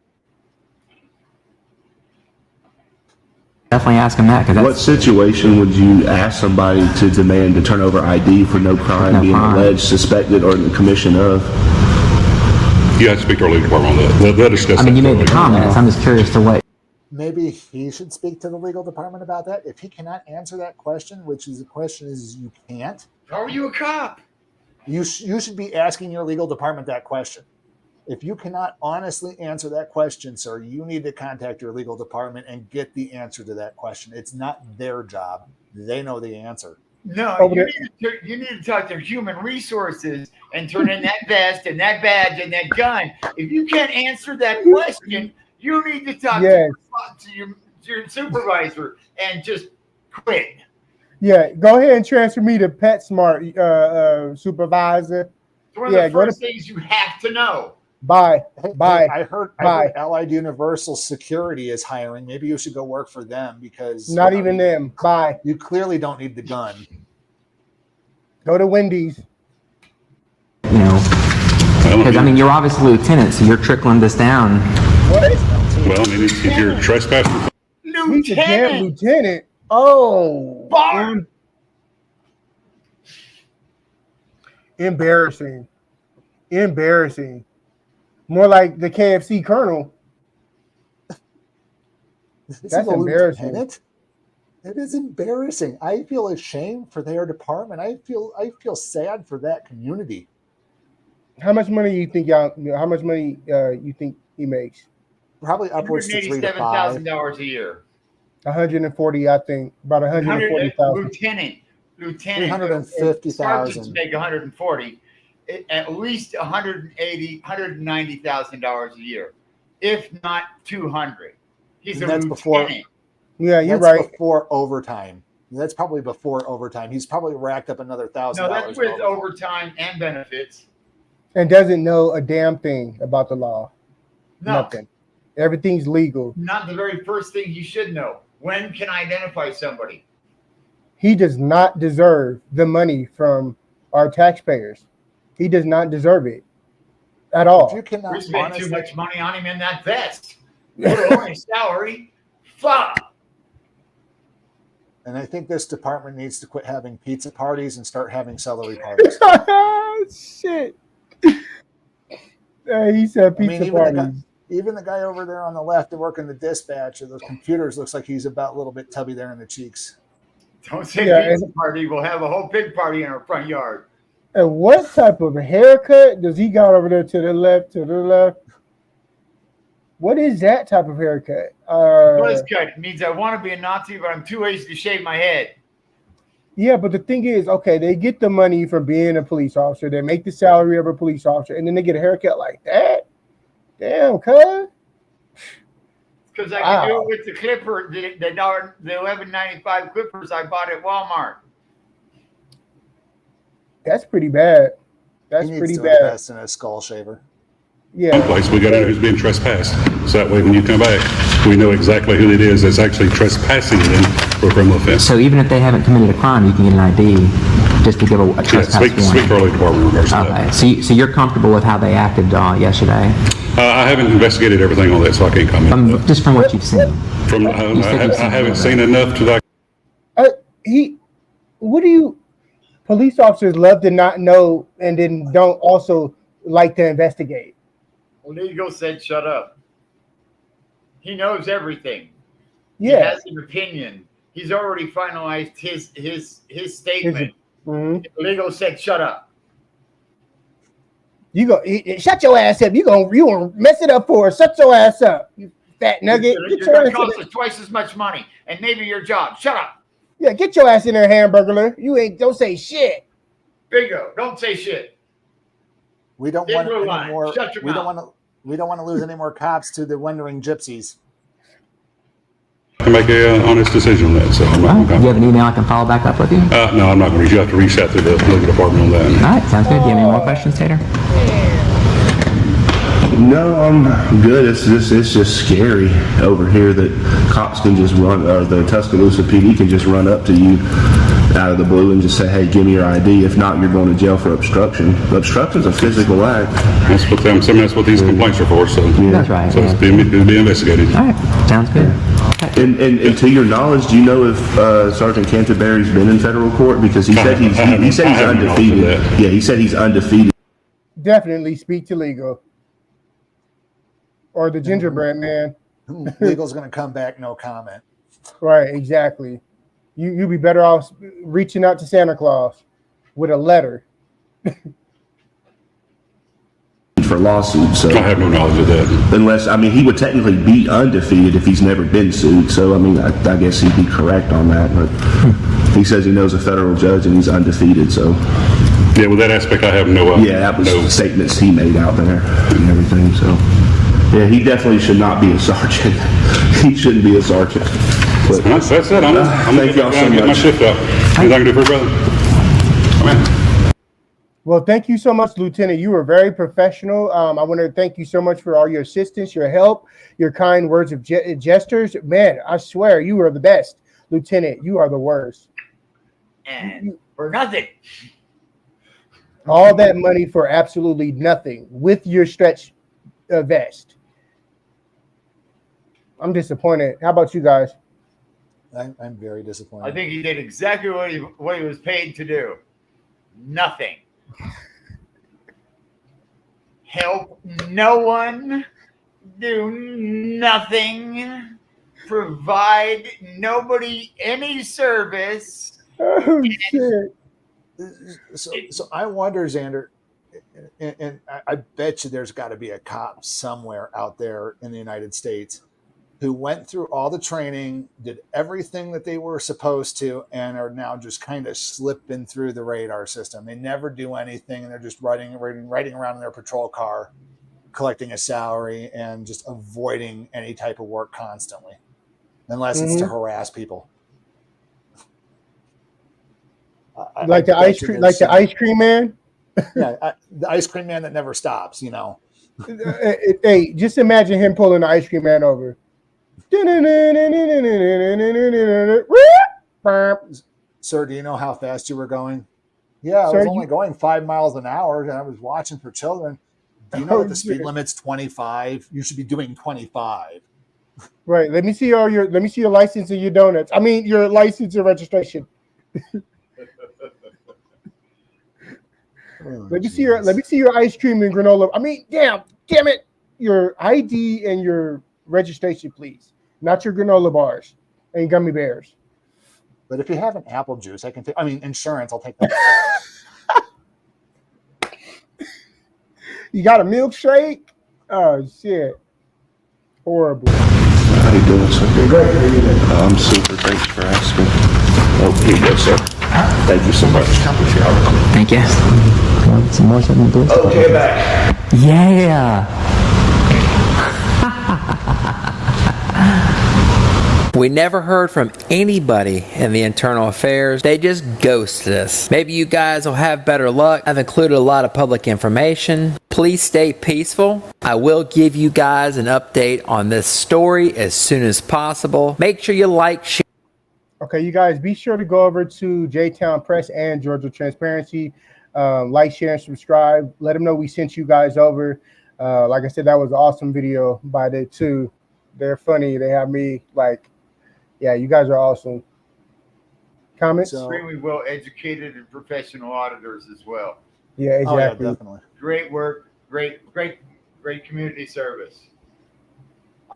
Definitely ask him that. What situation would you ask somebody to demand to turn over ID for no crime being alleged, suspected, or in the commission of? You have to speak to our legal department on that. They'll discuss I mean, that you made the comments. I'm just curious to what. Maybe he should speak to the legal department about that. If he cannot answer that question, which is the question is you can't. How are you a cop? You should be asking your legal department that question. If you cannot honestly answer that question, sir, you need to contact your legal department and get the answer to that question. It's not their job. They know the answer. No, you need to talk to human resources and turn in that vest and that badge and that gun. If you can't answer that question, you need to talk to your supervisor and just quit. Yeah, go ahead and transfer me to PetSmart supervisor. It's one of the first things you have to know. Bye. I heard Allied Universal Security is hiring. Maybe you should go work for them because not even them. Bye. You clearly don't need the gun. Go to Wendy's. You know, because I mean, you're obviously lieutenant, so you're trickling this down. What? Well, I mean, if you're trespassing. Lieutenant. Oh. Bar. Embarrassing. More like the KFC Colonel. That's embarrassing. Lieutenant? It is embarrassing. I feel ashamed for their department. I feel sad for that community. How much money you think you think he makes? Probably upwards to $3,000 to $5,000 $187,000 a year. 140, I think. About 140,000. Lieutenant. 350,000. Sergeants make 140. At least $190,000 a year, if not 200. He's a lieutenant. Before. Yeah, you're that's right. Before overtime. That's probably before overtime. He's probably racked up another $1,000. No, that's with overtime and benefits. And doesn't know a damn thing about the law. No. Nothing. Everything's legal. Not the very first thing you should know. When can I identify somebody? He does not deserve the money from our taxpayers. He does not deserve it at all. We spent too much money on him in that vest. What a salary. Fuck. And I think this department needs to quit having pizza parties and start having celery parties. Shit. He said pizza parties. Even the guy over there on the left working the dispatch of those computers looks like he's about a little bit tubby there in the cheeks. Don't say pizza party. We'll have a whole pig party in our front yard. And what type of haircut does he got over there to the left? What is that type of haircut? Buzz cut means I want to be a Nazi, but I'm too lazy to shave my head. Yeah, but the thing is, okay, they get the money from being a police officer. They make the salary of a police officer, and then they get a haircut like that. Damn, cuz. Because I can do it with the clipper, the $11.95 clippers I bought at Walmart. That's pretty bad. That's pretty bad. Invest in a skull shaver. Yeah. Place we got to know who's being trespassed, so that way when you come back, we know exactly who it is that's actually trespassing them for a criminal offense. So even if they haven't committed a crime, you can get an ID just to give a trespass warning. Speak for our department in regards to that. So you're comfortable with how they acted yesterday? I haven't investigated everything on that, so I can't comment. Just from what you've seen. I haven't seen enough to police officers love to not know and then don't also like to investigate. Well, Legal said shut up. He knows everything. Yeah. He has an opinion. He's already finalized his statement. Legal said shut up. You go shut your ass up. You gonna mess it up for us. Shut your ass up, you fat nugget. You're gonna cost us twice as much money and maybe your job. Shut up. Yeah, get your ass in there, hamburger. Don't say shit. Bingo. Don't say shit. We don't want any more. We don't want to lose any more cops to the wandering gypsies. to make an honest decision on that. So I'm not Do you have an email I can follow back up with you? No, I'm not going to reach. You have to reach out to the legal department on that. All right, sounds good. Do you have any more questions, Tater? No, I'm good. It's just scary over here that cops can just run, or the Tuscaloosa PD can just run up to you out of the blue and just say, hey, give me your ID. If not, you're going to jail for obstruction. Obstruction is a physical act. That's what that's what these complaints are for. So yeah. That's right. So it's being investigated. All right, sounds good. And to your knowledge, do you know if Sergeant Canterbury's been in federal court? Because he said he's undefeated. Yeah, he said he's undefeated. Definitely speak to legal. Or the gingerbread man. Legal's going to come back, no comment. Right, exactly. You'd be better off reaching out to Santa Claus with a letter. For lawsuits. So I have no knowledge of that. Unless, I mean, he would technically be undefeated if he's never been sued. So, I mean, I guess he'd be correct on that. But he says he knows a federal judge and he's undefeated. So, yeah, with that aspect, I have no. That was statements he made out there and everything. So, yeah, he definitely should not be a sergeant. He shouldn't be a sergeant. But, that's it. I'm thank y'all so much. Get my shift up. Anything I can do for you, brother? Come in. Well, thank you so much, Lieutenant. You were very professional. I want to thank you so much for all your assistance, your help, your kind words of gestures. Man, I swear you are the best, Lieutenant. You are the worst. And for nothing. All that money for absolutely nothing with your stretch vest. I'm disappointed. How about you guys? I'm very disappointed. I think he did exactly what he was paid to do. Nothing. Help no one. Do nothing. Provide nobody any service. Oh, shit. So I wonder, Xander, and I bet you there's got to be a cop somewhere out there in the United States who went through all the training, did everything that they were supposed to, and are now just kind of slipping through the radar system. They never do anything, and they're just riding around in their patrol car, collecting a salary, and just avoiding any type of work constantly, unless it's to harass people. Like the ice cream man? Yeah, the ice cream man that never stops, you know. Hey, just imagine him pulling the ice cream man over. Sir, do you know how fast you were going? Yeah, I was only going 5 miles an hour, and I was watching for children. Do you know that the speed limit's 25? You should be doing 25. Right. Let me see your license and your donuts. I mean, your license and registration. Let me see your ice cream and granola. I mean, damn, damn it, your ID and your registration, please. Not your granola bars and gummy bears. But if you have an apple juice, I can take. I mean, insurance. I'll take that. You got a milkshake? Oh shit! Horrible. How you doing, sir? Great. I'm super. Thanks for asking. Oh, here you go, sir. Thank you so much. Thank you. Want some more something to do? Okay, back. Yeah. We never heard from anybody in the internal affairs. They just ghosted us. Maybe you guys will have better luck. I've included a lot of public information. Please stay peaceful. I will give you guys an update on this story as soon as possible. Make sure you like, share. Okay, you guys, be sure to go over to JTown Press and Georgia Transparency. Like, share, and subscribe. Let them know we sent you guys over. Like I said, that was an awesome video by the two. They're funny. They have me like, yeah, you guys are awesome. Comments? Extremely well educated and professional auditors as well. Yeah, exactly. Oh, yeah, definitely. Great work, great community service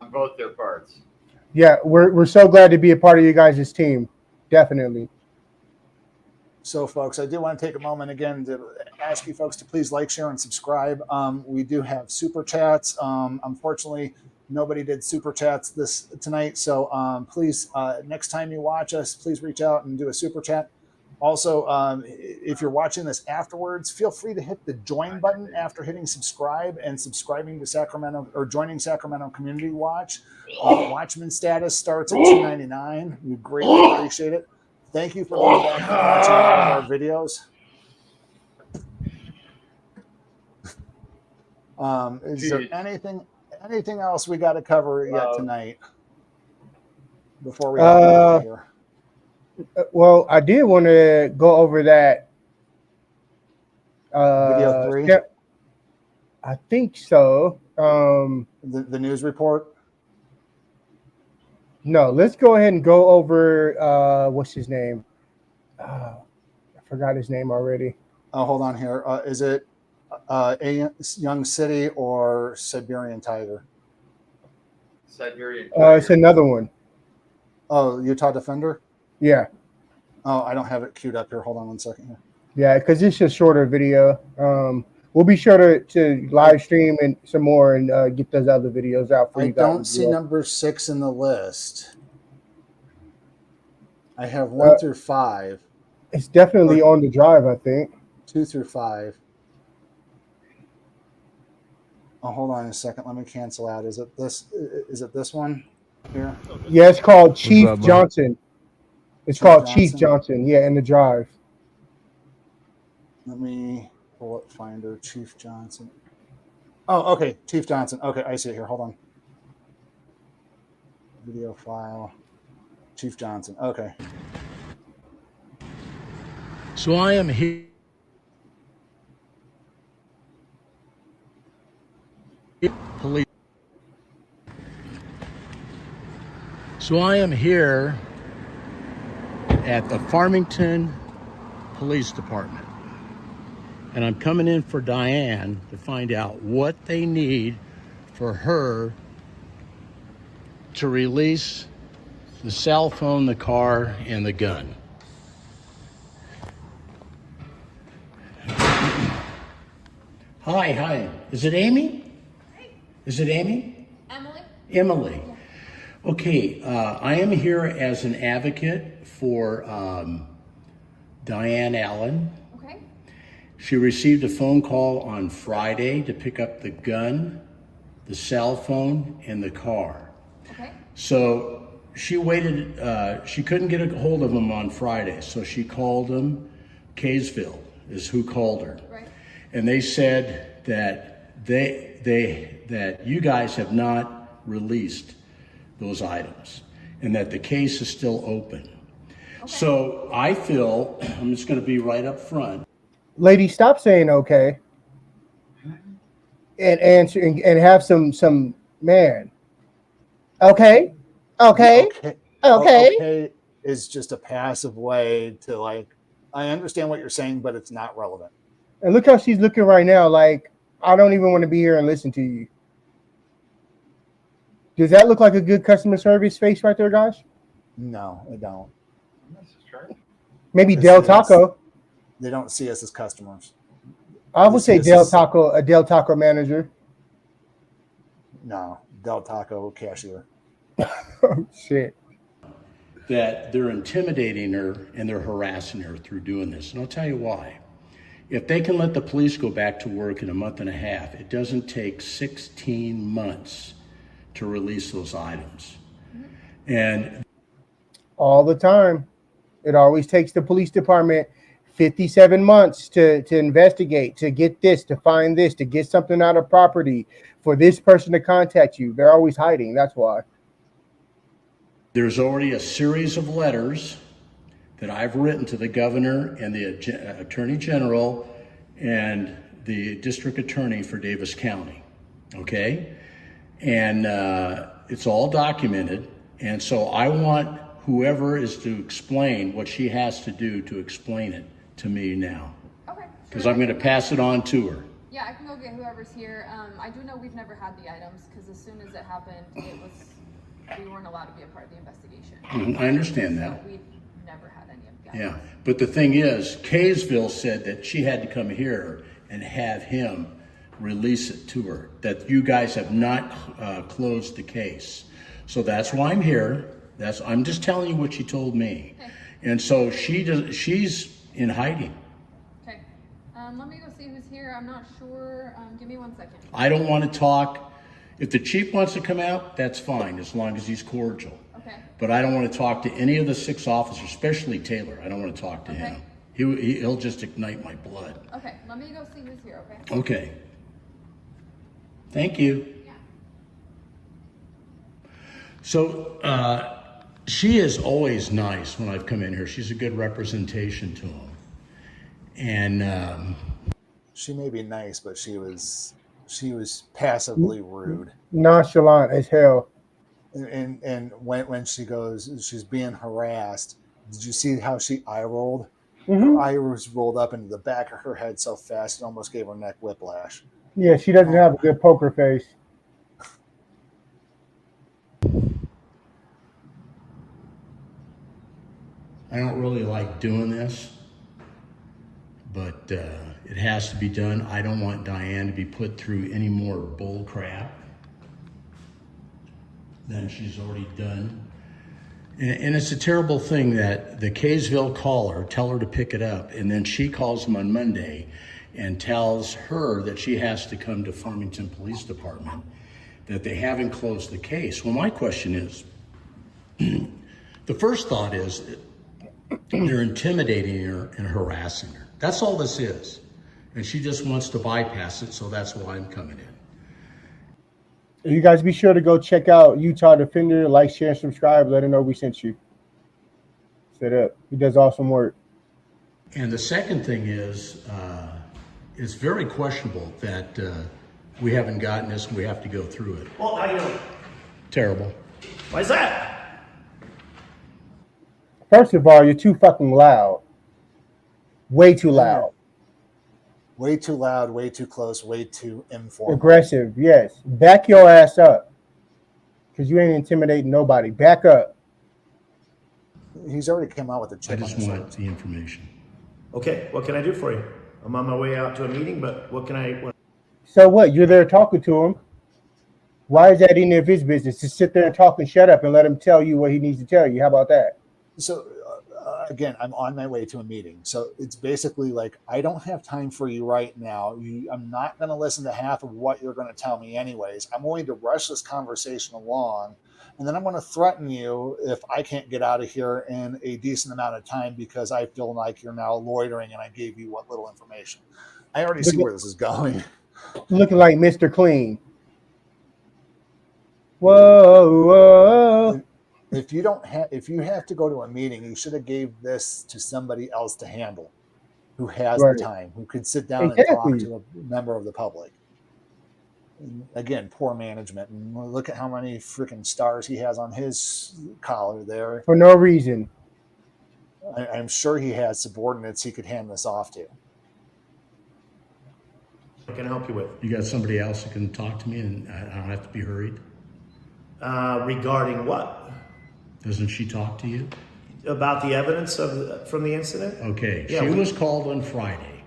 on both their parts. Yeah, we're so glad to be a part of you guys' team. Definitely. So, folks, I do want to take a moment again to ask you folks to please like, share, and subscribe. We do have super chats. Unfortunately, nobody did super chats tonight. So please, next time you watch us, please reach out and do a super chat. Also, if you're watching this afterwards, feel free to hit the join button after hitting subscribe and subscribing to Sacramento or joining Sacramento Community Watch. Watchman status starts at $2.99. We greatly appreciate it. Thank you for being back and watching all of our videos. Is there anything else we got to cover yet tonight before we get out of here? Well, I did want to go over that. Video 3? I think so. The news report? No, let's go ahead and go over what's his name? I forgot his name already. Oh, hold on here. Is it a Young City or Siberian Tiger? Siberian Tiger. It's another one. Oh, Utah Defender? Yeah. Oh, I don't have it queued up here. Hold on one second here. Yeah, because it's a shorter video. We'll be sure to live stream and some more and get those other videos out for you guys. I don't see number 6 in the list. I have 1 through 5. It's definitely on the drive, I think. 2 through 5. Oh, hold on a second. Let me cancel out. Is it this one here? Yeah, it's called Chief Johnson. It's called Chief Johnson. Yeah, in the drive. Let me pull up Finder. Chief Johnson. Oh, okay. Chief Johnson. Okay, I see it here. Hold on. Video file. Chief Johnson. Okay. So I am here. Police. So I am here at the Farmington Police Department, and I'm coming in for Diane to find out what they need for her to release the cell phone, the car, and the gun. Hi. Is it Amy? Is it Amy? Emily. Okay, I am here as an advocate for Diane Allen. Okay. She received a phone call on Friday to pick up the gun, the cell phone, and the car. Okay. So she waited, she couldn't get a hold of them on Friday, so she called them. Kaysville is who called her. Right. And they said that that you guys have not released those items and that the case is still open. Okay. So I feel, I'm just going to be right up front. Lady, stop saying okay. And answer and have some man. Okay. Okay is just a passive way to, like, I understand what you're saying, but it's not relevant. And look how she's looking right now, like, I don't even want to be here and listen to you. Does that look like a good customer service face right there, guys? No, they don't. Maybe They Del see us- Taco. They don't see us as customers. I would say This Del is- Taco, a Del Taco manager. No, Del Taco cashier. Oh, shit. That they're intimidating her and they're harassing her through doing this. And I'll tell you why. If they can let the police go back to work in a month and a half, it doesn't take 16 months to release those items. And All the time. It always takes the police department 57 months to investigate, to get this, to find this, to get something out of property, for this person to contact you. They're always hiding. That's why. there's already a series of letters that I've written to the governor and the attorney general and the district attorney for Davis County, okay? And it's all documented. And so I want whoever is to explain what she has to do to explain it to me now. Okay. Because I'm gonna pass it on to her. Yeah, I can go get whoever's here. I do know we've never had the items because as soon as it happened, we weren't allowed to be a part of the investigation. I understand that. So we've never had any of the Yeah, items. but the thing is, Kaysville said that she had to come here and have him release it to her, that you guys have not closed the case. So that's why I'm here. I'm just telling you what she told me. Okay. And so she's in hiding. Okay. Let me go see who's here. I'm not sure. Give me 1 second. I don't want to talk. If the chief wants to come out, that's fine, as long as he's cordial. Okay. But I don't want to talk to any of the 6 officers, especially Taylor. I don't want to talk to him. He'll just ignite my blood. Okay. Let me go see who's here, okay? Okay. Thank you. Yeah. So she is always nice when I've come in here. She's a good representation to him. And She may be nice, but she was passively rude. Nonchalant as hell. And when she goes, she's being harassed. Did you see how she eye rolled? Mhm. Her eye was rolled up into the back of her head so fast it almost gave her neck whiplash. Yeah, she doesn't have a good poker face. I don't really like doing this, but it has to be done. I don't want Diane to be put through any more bull crap than she's already done. And it's a terrible thing that the Kaysville caller, tell her to pick it up, and then she calls him on Monday and tells her that she has to come to Farmington Police Department, that they haven't closed the case. Well, my question is, the first thought is they're intimidating her and harassing her. That's all this is. And she just wants to bypass it, so that's why I'm coming in. You guys be sure to go check out Utah Defender, like, share, and subscribe. Let her know we sent you. Set up. He does awesome work. And the second thing is, it's very questionable that we haven't gotten this and we have to go through it. Well, how you doing? Terrible. Why's that? First of all, you're too fucking loud. Way too loud. Way too loud, way too close, way too informal. Aggressive, yes. Back your ass up. Because you ain't intimidating nobody. Back up. He's already come out with a I chip on just his want shoulder. the information. Okay, what can I do for you? I'm on my way out to a meeting, but what can I... So what? You're there talking to him. Why is that any of his business? Just sit there and talk and shut up and let him tell you what he needs to tell you. How about that? So again, I'm on my way to a meeting. So it's basically like, I don't have time for you right now. I'm not going to listen to half of what you're going to tell me anyways. I'm going to rush this conversation along. And then I'm going to threaten you if I can't get out of here in a decent amount of time because I feel like you're now loitering and I gave you what little information. I already see where this is going. Looking like Mr. Clean. Whoa, whoa. If you have to go to a meeting, you should have gave this to somebody else to handle, who has Right. the time, who could sit down and Exactly. talk to a member of the public. And again, poor management. And look at how many freaking stars he has on his collar there. For no reason. I'm sure he has subordinates he could hand this off to. can I help you with? You got somebody else that can talk to me and I don't have to be hurried? Regarding what? Doesn't she talk to you? About the evidence from the incident? Okay, Yeah, she was called on Friday.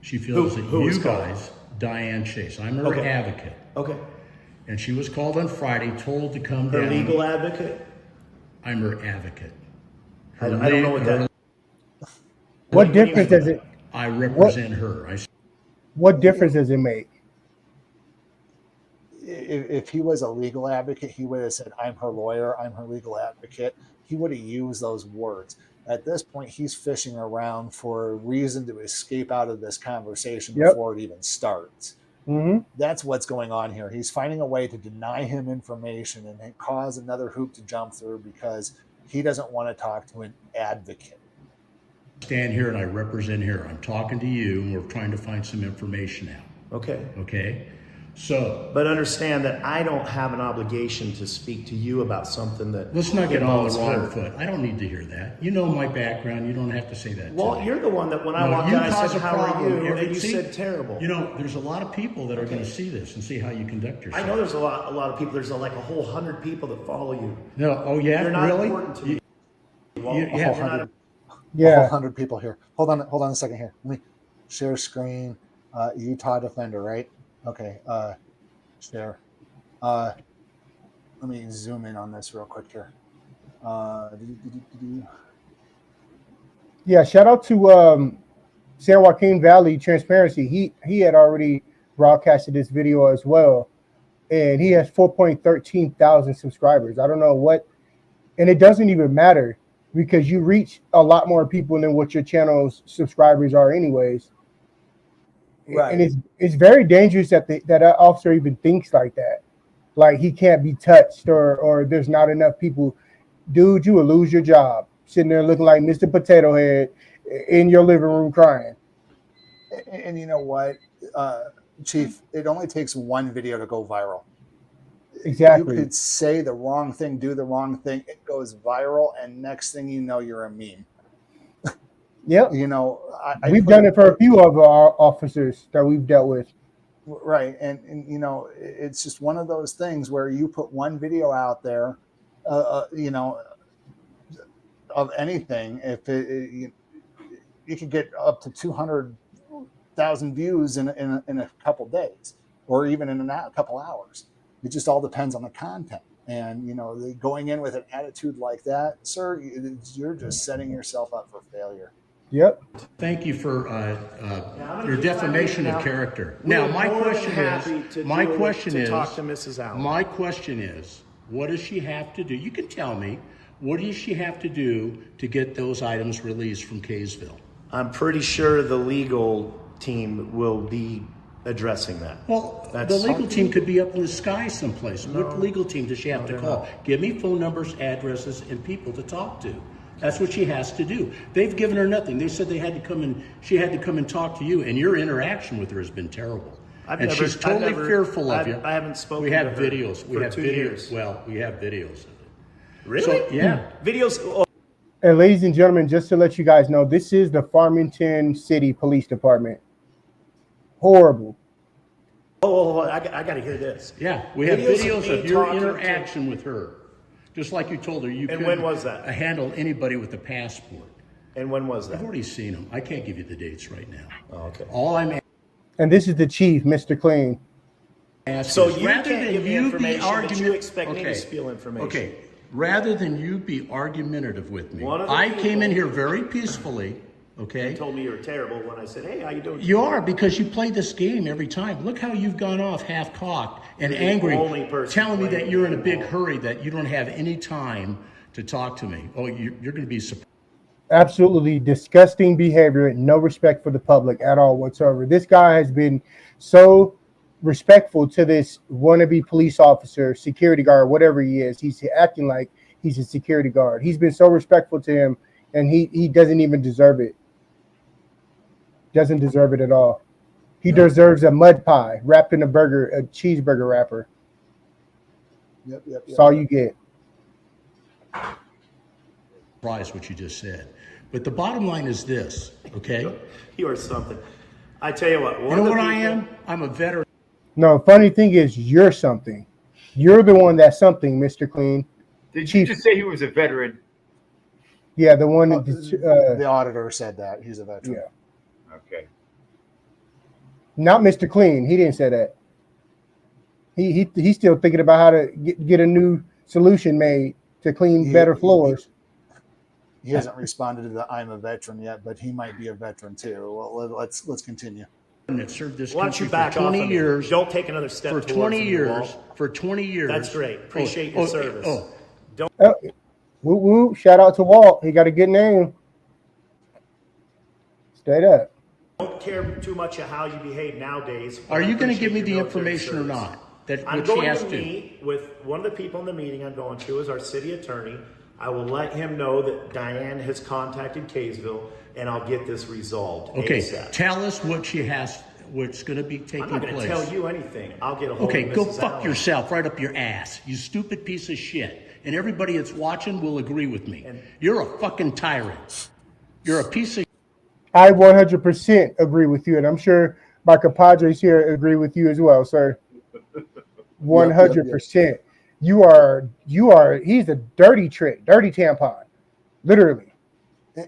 She feels that who was you called? guys, Diane Chase, I'm her advocate. Okay. And she was called on Friday, told to come Her down. legal advocate? I'm her advocate. I don't know what that. What difference does it? I represent her. What difference does it make? If he was a legal advocate, he would have said, I'm her lawyer, I'm her legal advocate. He would have used those words. At this point, he's fishing around for a reason to escape out of this conversation before it even starts. Mm-hmm. That's what's going on here. He's finding a way to deny him information and cause another hoop to jump through because he doesn't want to talk to an advocate. Stand here and I represent her. I'm talking to you and we're trying to find some information out. Okay. Okay? So. But understand that I don't have an obligation to speak to you about something that. Let's not get on the involves wrong her. foot. I don't need to hear that. You know my background. You don't have to say that. Well, you're the one that when I walked in, I said, how are you? And you said terrible. You know, there's a lot of people that are going to see this and see how you conduct yourself. I know there's a lot of people. There's like a whole 100 people that follow you. No, oh yeah, You're not really? important to me. A whole 100 people here. Hold on a second here. Let me share screen. Utah Defender, right? Okay. Share. Let me zoom in on this real quick here. Yeah, shout out to San Joaquin Valley Transparency. He had already broadcasted this video as well, and he has 4.13 thousand subscribers. I don't know what, and it doesn't even matter because you reach a lot more people than what your channel's subscribers are anyways. Right. And it's very dangerous that that officer even thinks like that. Like he can't be touched or there's not enough people. Dude, you will lose your job sitting there looking like Mr. Potato Head in your living room crying. And you know what, Chief, it only takes one video to go viral. Exactly. You could say the wrong thing, do the wrong thing, it goes viral, and next thing you know, you're a meme. Yep. You know, we've done it for a few of our officers that we've dealt with. Right. And you know, it's just one of those things where you put one video out there, you know, of anything, if you could get up to 200,000 views in a couple days, or even in a couple hours. It just all depends on the content. And, you know, going in with an attitude like that, sir, you're just setting yourself up for failure. Yep. Thank you for your defamation of character. Now, my question is, what does she have to do? You can tell me, what does she have to do to get those items released from Kaysville? I'm pretty sure the legal team will be addressing that. Well, the legal team could be up in the sky someplace. No. What legal team does she have to call? Give me phone numbers, addresses, and people to talk to. That's what she has to do. They've given her nothing. They said she had to come and talk to you, and your interaction with her has been terrible. She's totally fearful of you. I haven't spoken to her. We have videos. We have videos. Well, we have videos of it. Really? So, yeah. Videos. Oh. And ladies and gentlemen, just to let you guys know, this is the Farmington City Police Department. Horrible. Oh, I got to hear this. Yeah, we have videos of your interaction with her. Just like you told her you couldn't when was that? Handle anybody with a passport. And when was that? I've already seen them. I can't give you the dates right now. Oh, okay. All I'm And this is the chief, Mr. Clean. So you can't give me information, but you expect me to steal information. Okay. Rather than you be argumentative with me, I came in here very peacefully. Okay. You told me you were terrible when I said, "Hey, how you doing?" You are, because you play this game every time. Look how you've gone off half-cocked and angry, telling me that you're in a big hurry, that you don't have any time to talk to me. Oh, you're going to be surprised. Absolutely disgusting behavior. No respect for the public at all whatsoever. This guy has been so respectful to this wannabe police officer, security guard, whatever he is. He's acting like he's a security guard. He's been so respectful to him, and he doesn't even deserve it. Doesn't deserve it at all. He deserves a mud pie wrapped in a cheeseburger wrapper. Yep. That's all you get. Surprise what you just said. But the bottom line is this, okay? You are something. I tell you what. You know what I am? I'm a veteran. No, funny thing is, you're something. You're the one that's something, Mr. Clean. Did Chief. you just say he was a veteran? Yeah, the one. The auditor said that he's a veteran. Yeah. Okay. Not Mr. Clean. He didn't say that. He's still thinking about how to get a new solution made to clean better floors. He hasn't responded to the "I'm a veteran" yet, but he might be a veteran too. Well, let's continue. That served this Why don't country you back for 20 off of years. me? Don't take another step For towards 20 me, years. Walt. For 20 years. That's great. Appreciate your service. Don't. Woo woo! Shout out to Walt. He got a good name. Straight up. Don't care too much of how you behave nowadays. Are you going to give me Appreciate the your military information or service. not? That I'm which he going has to to. meet with one of the people in the meeting. I'm going to is our city attorney. I will let him know that Diane has contacted Kaysville, and I'll get this resolved. Okay, ASAP. tell us what she has, what's going to be taking I'm not going to place. tell you anything. I'll get a hold Okay, of go Mrs. fuck Allen. yourself right up your ass, you stupid piece of shit. And everybody that's watching will agree with me. You're a fucking tyrant. You're a piece of. I 100% agree with you, and I'm sure my compadres here agree with you as well, sir. 100%. You are. He's a dirty trick, dirty tampon, literally.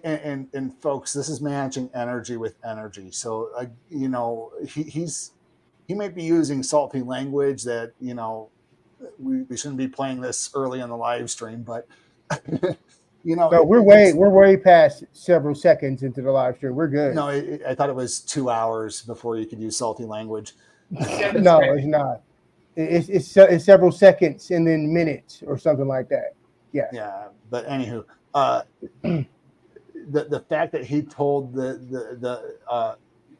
And folks, this is managing energy with energy. So he might be using salty language that we shouldn't be playing this early in the live stream, but No, we're way past several seconds into the live stream. We're good. No, I thought it was 2 hours before you could use salty language. No, it's not. It's several seconds and then minutes or something like that. Yeah. Yeah, but anywho, the fact that he told the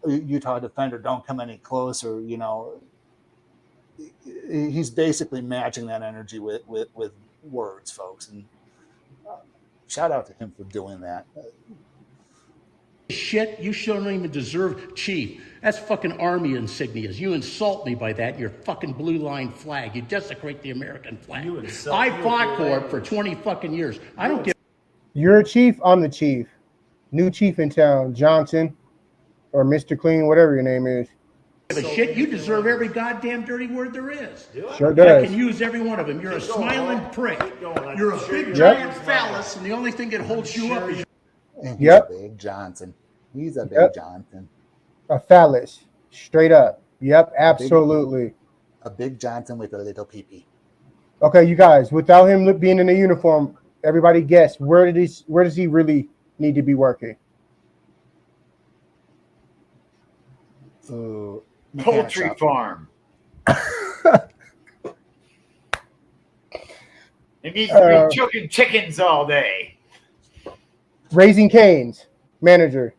Utah defender, "Don't come any closer," he's basically matching that energy with words, folks. And shout out to him for doing that. Shit, you don't even deserve chief. That's fucking army insignias. You insult me by that and your fucking blue line flag. You desecrate the American flag. I fought for it for 20 fucking years. I don't give. You're a chief. I'm the chief. New chief in town, Johnson, or Mr. Clean, whatever your name is. a shit. You deserve every goddamn dirty word there is. Sure does. I can use every one of them. You're a smiling prick. You're a big Yep. giant phallus, and the only thing that holds you up is your. And Yep. He's a big Johnson. He's a big Yep. Johnson. A phallus, straight up. Yep, absolutely. A big Johnson with a little pee-pee. Okay, you guys, without him being in a uniform, everybody guess, where does he really need to be working? Poultry farm. It needs to be choking chickens all day. Raising Cane's manager.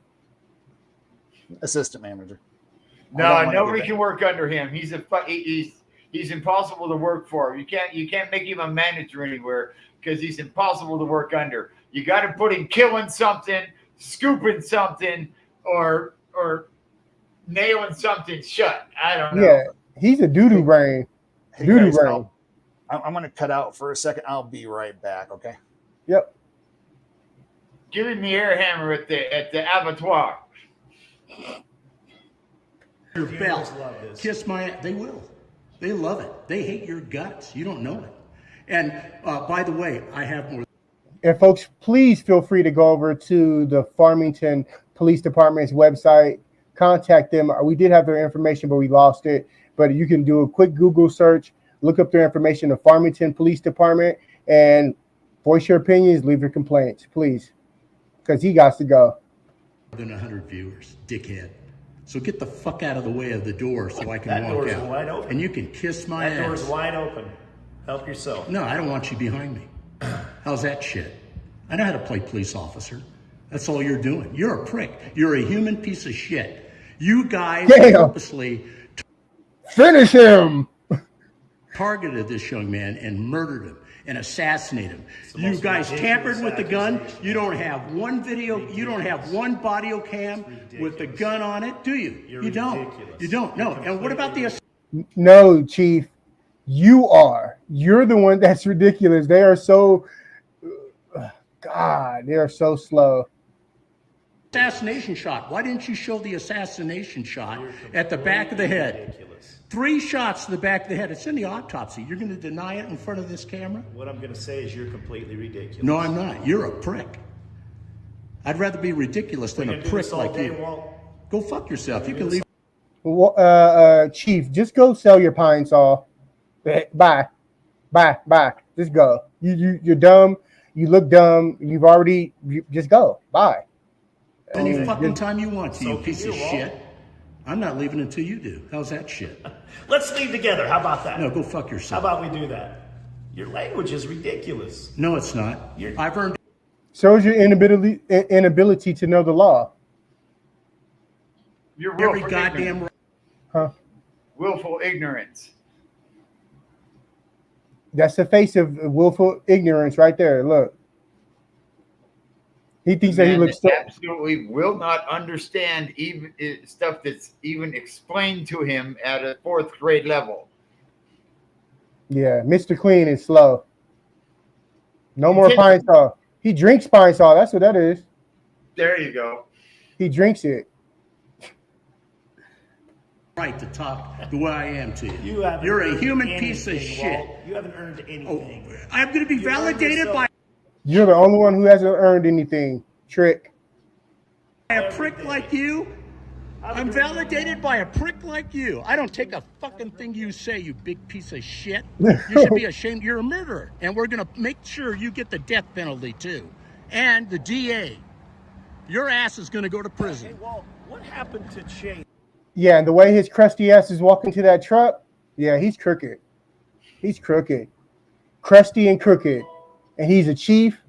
Assistant manager. No, nobody can work under him. He's impossible to work for. You can't make him a manager anywhere because he's impossible to work under. You got to put him killing something, scooping something, or nailing something shut. I don't know. Yeah, he's a doo-doo brain. Hey, Doo-doo guys, brain. I'm going to cut out for a second. I'll be right back, okay? Yep. Give him the air hammer at the abattoir. Your belt. Kiss my. They will. They love it. They hate your guts. You don't know it. And by the way, I have more. And folks, please feel free to go over to the Farmington Police Department's website. Contact them. We did have their information, but we lost it. But you can do a quick Google search, look up their information, the Farmington Police Department, and voice your opinions, leave your complaints, please, because he got to go. More than 100 viewers, dickhead. So get the fuck out of the way of the door so I can That walk door's out. wide open. And you can kiss my That ass. door's wide open. Help yourself. No, I don't want you behind me. How's that shit? I know how to play police officer. That's all you're doing. You're a prick. You're a human piece of shit. You guys purposely finish him. Targeted this young man and murdered him and assassinated him. You guys tampered with the gun. You don't have one video. You don't have one body cam with the gun on it, do you? You don't. You don't. No. And what about the? No, Chief, you are. You're the one that's ridiculous. They are so. God, they are so slow. assassination shot. Why didn't you show the assassination shot at the back of the head? Ridiculous. 3 shots to the back of the head. It's in the autopsy. You're going to deny it in front of this camera? What I'm going to say is you're completely ridiculous. No, I'm not. You're a prick. I'd rather be ridiculous than a prick like you. Go fuck yourself. You can leave. Chief, just go sell your pine saw. Bye. Just go. You're dumb. You look dumb. Just go. Bye. Any fucking time you want to, you piece of shit. I'm not leaving until you do. How's that shit? Let's leave together. How about that? No, go fuck yourself. How about we do that? Your language is ridiculous. No, it's not. I've earned. Shows your inability to know the law. You're Every willful goddamn ignorance. Huh? Willful ignorance. That's the face of willful ignorance right there. Look. He thinks that he looks so Absolutely will not understand even stuff that's even explained to him at a 4th grade level. Yeah, Mr. Clean is slow. No more pine saw. He drinks pine saw. That's what that is. There you go. He drinks it. Right to talk the way I am to you. haven't You're a earned human anything, piece of shit. Walt. You haven't earned anything. I'm going to be validated by You're the only one who hasn't earned anything. Trick. a prick like you. I'm validated by a prick like you. I don't take a fucking thing you say, you big piece of shit. You should be ashamed. You're a murderer. And we're going to make sure you get the death penalty, too. And the DA. Your ass is going to go to prison. Hey, Walt, what happened to Chase? Yeah, and the way his crusty ass is walking to that truck, yeah, he's crooked. He's crooked. Crusty and crooked. And he's a chief.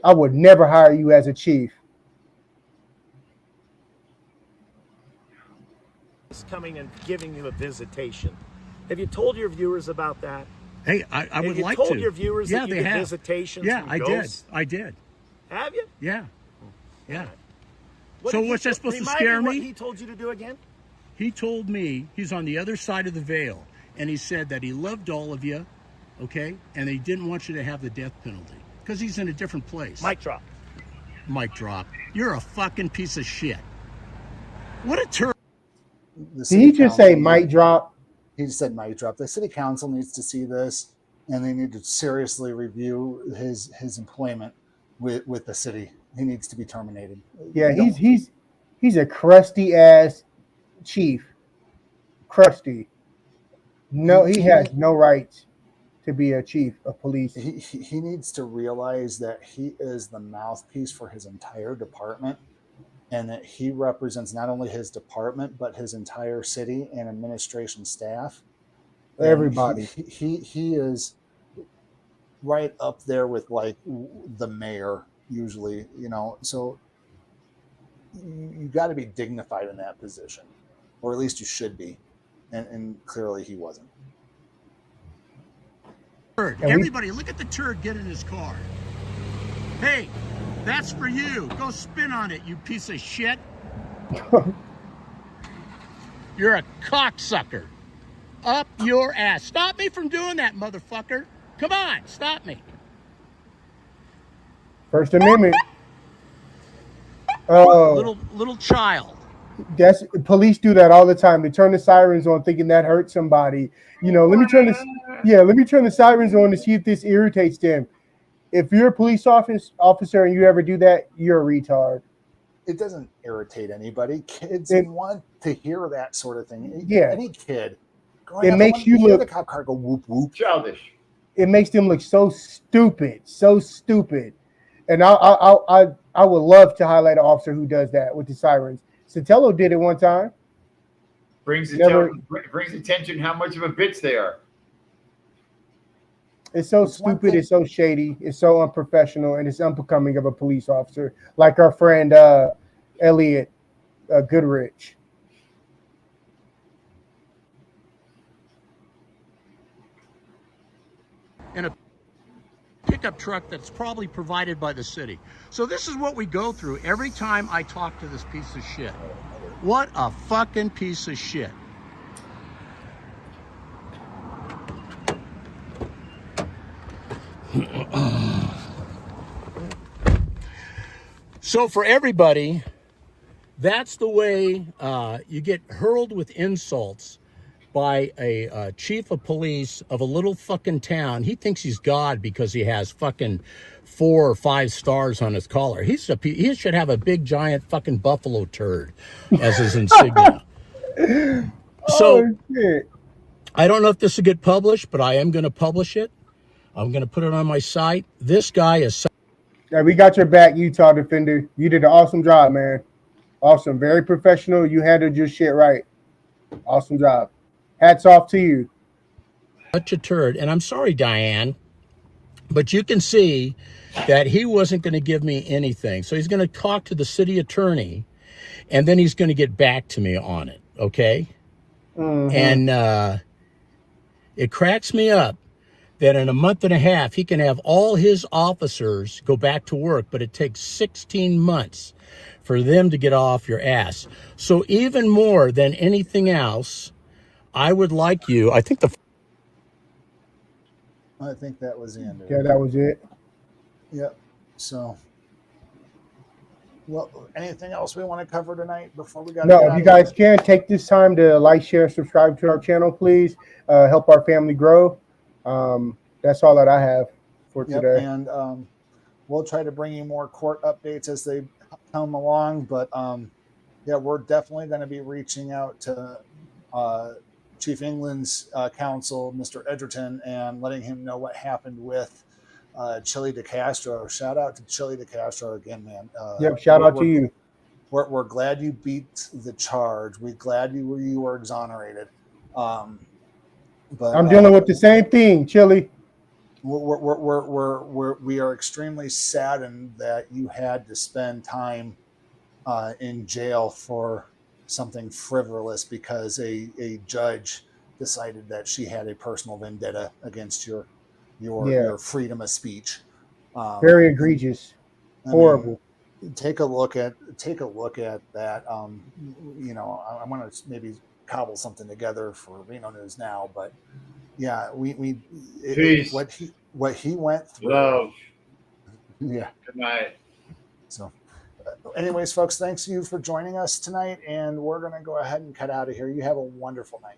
I would never hire you as a chief. Coming and giving you a visitation. Have you told your viewers about that? Hey, I would like to. Have you told your viewers that you they get have. visitations Yeah, from I ghosts? did. I did. Have you? Yeah. What So did what's that supposed to remind scare me? me? What he told you to do again? He told me he's on the other side of the veil, and he said that he loved all of you, okay, and he didn't want you to have the death penalty because he's in a different place. Mic drop. Mic drop. You're a fucking piece of shit. What a turd. Did he just say mic drop? He just said mic drop. The city council needs to see this, and they need to seriously review his employment with the city. He needs to be terminated. Yeah, he's a crusty ass chief. Crusty. No, he has no right to be a chief of police. He needs to realize that he is the mouthpiece for his entire department, and that he represents not only his department but his entire city and administration staff. Everybody. He is right up there with like the mayor usually, so you got to be dignified in that position, or at least you should be, and clearly he wasn't. Everybody, look at the turd get in his car. Hey, that's for you. Go spin on it, you piece of shit. You're a cocksucker. Up your ass. Stop me from doing that, motherfucker. Come on, stop me. First Amendment. Little child. That's police do that all the time. They turn the sirens on thinking that hurts somebody. Let me turn the sirens on to see if this irritates them. If you're a police officer and you ever do that, you're a retard. It doesn't irritate anybody. Kids want to hear that sort of thing. Yeah. Any kid. It makes you look. The cop car go whoop whoop. Childish. It makes them look so stupid. And I would love to highlight an officer who does that with the sirens. Sotelo did it one time. Brings attention how much of a bitch they are. It's so stupid. It's so shady. It's so unprofessional, and it's unbecoming of a police officer, like our friend Elliot Goodrich. In a pickup truck that's probably provided by the city. So this is what we go through every time I talk to this piece of shit. What a fucking piece of shit. So for everybody, that's the way you get hurled with insults by a chief of police of a little fucking town. He thinks he's God because he has fucking 4 or 5 stars on his collar. He should have a big giant fucking buffalo turd as his insignia. So I don't know if this will get published, but I am going to publish it. I'm going to put it on my site. This guy is... Yeah, we got your back, Utah Defender. You did an awesome job, man. Awesome. Very professional. You handled your shit right. Awesome job. Hats off to you. Such a turd. And I'm sorry, Diane, but you can see that he wasn't going to give me anything. So he's going to talk to the city attorney, and then he's going to get back to me on it, okay? And it cracks me up that in a month and a half, he can have all his officers go back to work, but it takes 16 months for them to get off your ass. So even more than anything else, I would like you, I think that was the end of it. Yeah, that was it. Yep. So, well, anything else we want to cover tonight before we got? No, if you guys can take this time to like, share, subscribe to our channel, please. Help our family grow. That's all that I have for today. And we'll try to bring you more court updates as they come along. But yeah, we're definitely going to be reaching out to Chief England's counsel, Mr. Edgerton, and letting him know what happened with Chili DeCastro. Shout out to Chili DeCastro again, man. Yep, shout out to you. We're glad you beat the charge. We're glad you were exonerated. But I'm dealing with the same thing, Chili. We are extremely saddened that you had to spend time in jail for something frivolous because a judge decided that she had a personal vendetta against your freedom of speech. Very egregious, horrible. I mean, take a look at that. You know, I want to maybe cobble something together for Reno News Now, but yeah, what he went through. Love. Yeah. Good night. So, anyways, folks, thanks you for joining us tonight, and we're going to go ahead and cut out of here. You have a wonderful night.